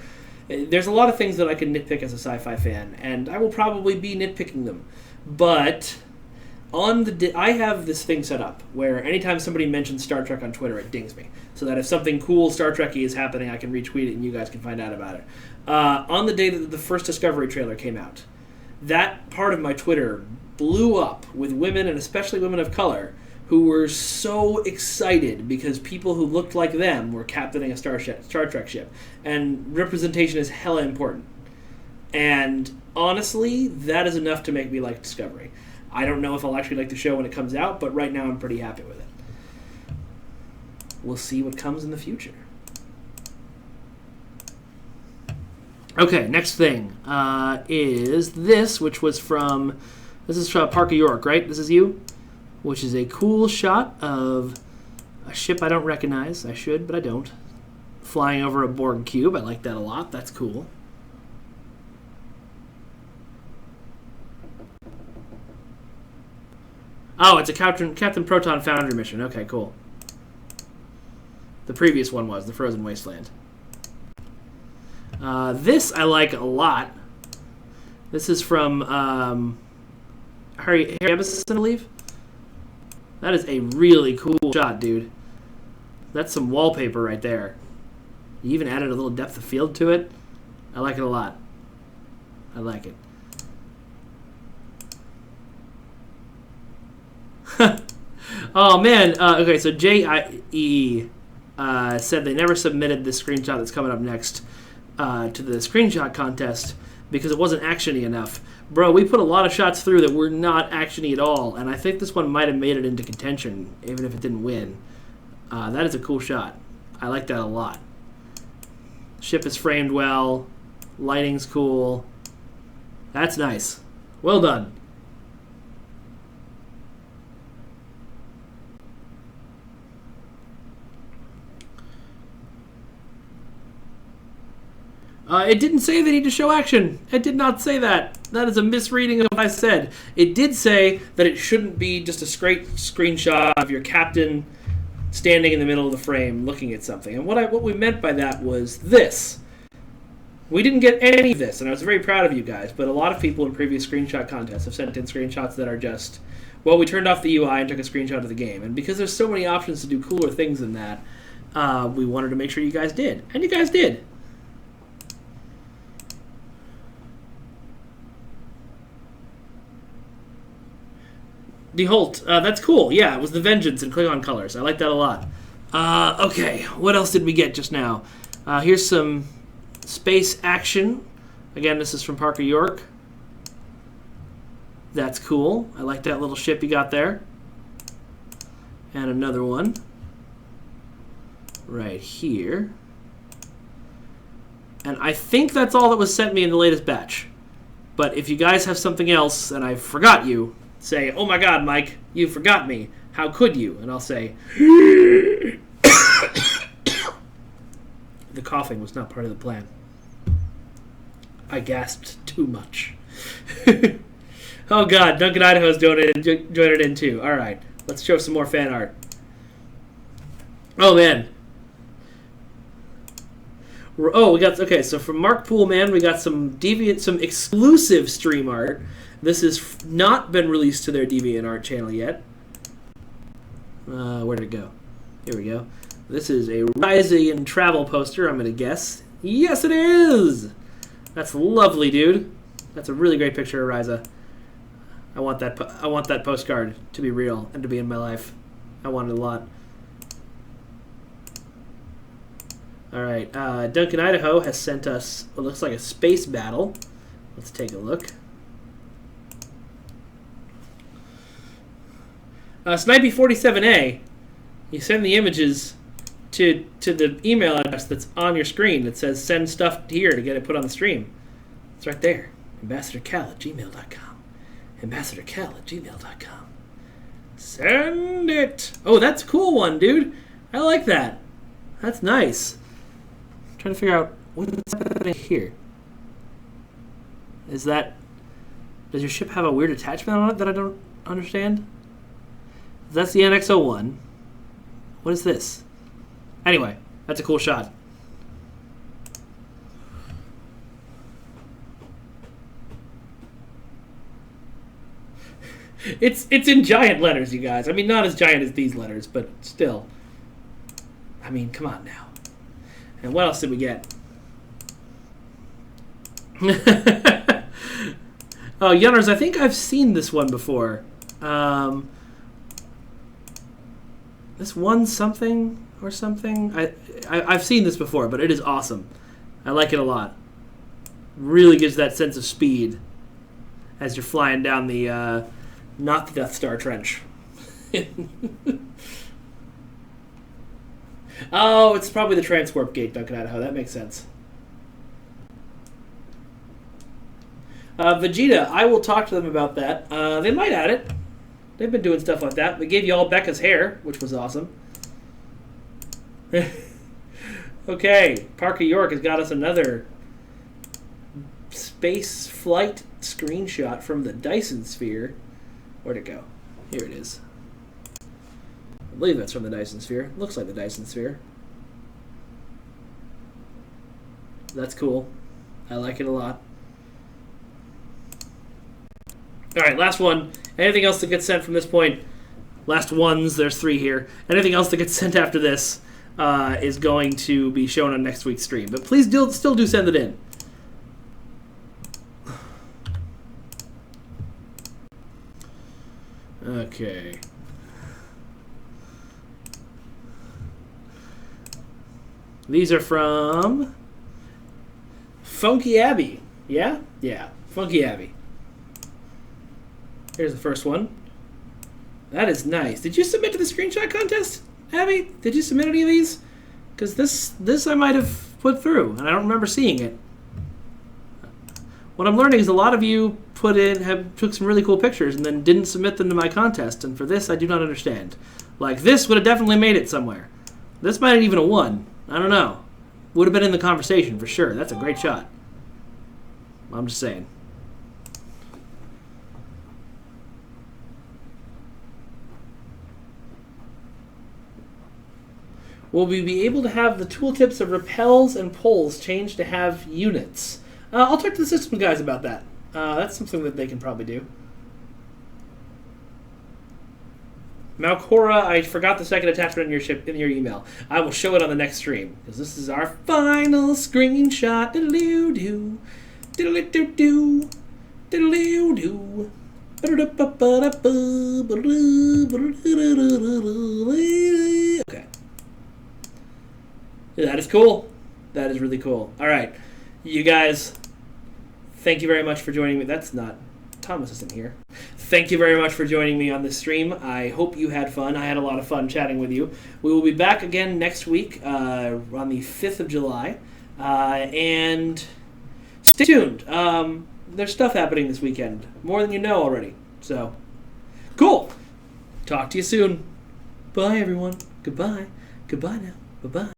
There's a lot of things that I can nitpick as a sci-fi fan, and I will probably be nitpicking them. But I have this thing set up where anytime somebody mentions Star Trek on Twitter, it dings me. So that if something cool Star Trek-y is happening, I can retweet it and you guys can find out about it. On the day that the first Discovery trailer came out, that part of my Twitter blew up with women, and especially women of color, who were so excited because people who looked like them were captaining a Star Trek ship. And representation is hella important. And honestly, that is enough to make me like Discovery. I don't know if I'll actually like the show when it comes out, but right now I'm pretty happy with it. We'll see what comes in the future. Okay, next thing is this, which was from... This is from Parker York, right? This is you? Which is a cool shot of a ship I don't recognize. I should, but I don't. Flying over a Borg cube. I like that a lot. That's cool. Oh, it's a Captain Proton Foundry mission. Okay, cool. The previous one was the Frozen Wasteland. This I like a lot. This is from Harry Emerson, I believe. That is a really cool shot, dude. That's some wallpaper right there. You even added a little depth of field to it. I like it a lot. I like it. Oh, man. Okay, so JIE said they never submitted this screenshot that's coming up next to the screenshot contest because it wasn't action-y enough. Bro, we put a lot of shots through that were not action-y at all, and I think this one might have made it into contention, even if it didn't win. That is a cool shot. I like that a lot. Ship is framed well. Lighting's cool. That's nice. Well done. It didn't say they need to show action. It did not say that. That is a misreading of what I said. It did say that it shouldn't be just a straight screenshot of your captain standing in the middle of the frame looking at something. And what we meant by that was this. We didn't get any of this, and I was very proud of you guys, but a lot of people in previous screenshot contests have sent in screenshots that are just, well, we turned off the UI and took a screenshot of the game. And because there's so many options to do cooler things than that, we wanted to make sure you guys did. And you guys did. The Holt, that's cool. Yeah, it was the Vengeance in Klingon colors. I like that a lot. Okay, what else did we get just now? Here's some space action. Again, this is from Parker York. That's cool. I like that little ship you got there. And another one right here. And I think that's all that was sent me in the latest batch. But if you guys have something else and I forgot you, say, oh my god, Mike, you forgot me. How could you? And I'll say, the coughing was not part of the plan. I gasped too much. Oh god, Duncan Idaho's joined it in too. Alright. Let's show some more fan art. Oh, man. Oh, we got... Okay, so from Mark Poolman, we got some exclusive stream art. This has not been released to their DeviantArt channel yet. Where'd it go? Here we go. This is a Ryzian travel poster, I'm going to guess. Yes, it is! That's lovely, dude. That's a really great picture of Ryza. I want that postcard to be real and to be in my life. I want it a lot. All right, Duncan Idaho has sent us what looks like a space battle. Let's take a look. Snipey47A, you send the images to the email address that's on your screen that says send stuff here to get it put on the stream. It's right there. AmbassadorCal@gmail.com. AmbassadorCal@gmail.com. Send it. Oh, that's a cool one, dude. I like that. That's nice. I'm trying to figure out what's happening here. Is that... Does your ship have a weird attachment on it that I don't understand? That's the NX-01. What is this? Anyway, that's a cool shot. It's in giant letters, you guys. I mean, not as giant as these letters, but still. I mean, come on now. And what else did we get? Oh, Yunners, I think I've seen this one before. This one something or something. I've seen this before, but it is awesome. I like it a lot. Really gives that sense of speed as you're flying down the not the Death Star trench. Oh, it's probably the Transwarp Gate, Duncan Idaho. That makes sense. Vegeta, I will talk to them about that. They might add it. They've been doing stuff like that. We gave you all Becca's hair, which was awesome. Okay, Parker York has got us another space flight screenshot from the Dyson Sphere. Where'd it go? Here it is. I believe that's from the Dyson Sphere. Looks like the Dyson Sphere. That's cool. I like it a lot. Alright, last one. Anything else that gets sent from this point? Last ones, there's 3 here. Anything else that gets sent after this is going to be shown on next week's stream. But please still do send it in. Okay. These are from Funky Abby. Yeah? Yeah. Funky Abby. Here's the first one. That is nice. Did you submit to the screenshot contest, Abby? Did you submit any of these? Because this I might have put through, and I don't remember seeing it. What I'm learning is a lot of you took some really cool pictures and then didn't submit them to my contest, and for this I do not understand. Like, this would have definitely made it somewhere. This might have even have won. I don't know. Would have been in the conversation for sure. That's a great shot. I'm just saying. Will we be able to have the tooltips of repels and pulls changed to have units? I'll talk to the system guys about that. That's something that they can probably do. Malcora, I forgot the second attachment in your email. I will show it on the next stream, because this is our final screenshot. Diddle-doo-doo. Diddle-doo-doo. Diddle-doo-doo. Okay. That is cool. That is really cool. All right. You guys, thank you very much for joining me. That's not... Thomas isn't here. Thank you very much for joining me on this stream. I hope you had fun. I had a lot of fun chatting with you. We will be back again next week on the 5th of July. And stay tuned. There's stuff happening this weekend. More than you know already. So, cool. Talk to you soon. Bye, everyone. Goodbye. Goodbye now. Bye-bye.